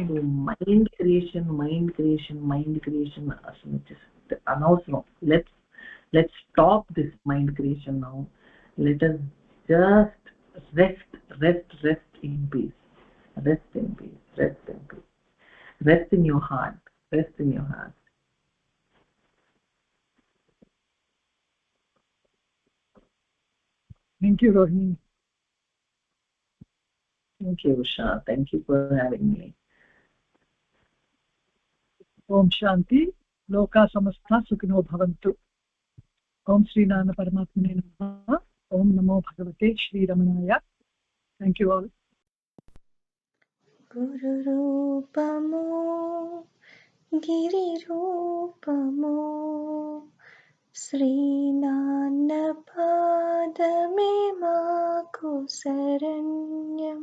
So mind creation అసలు just అనవసరం. Let's stop this mind creation now. Let us just rest in peace. Rest in your heart. Thank you, Rohini. Thank you, Usha. Thank you for having me. Om Shanti. Loka samastha sukhino bhavantu. Om Sri Nana Paramatmane Namaha. Om Namo Bhagavate Shri Ramanaya. Thank you all. Guru Rupamo Giri Rupamo Sri Nana Padame Maku Saranyam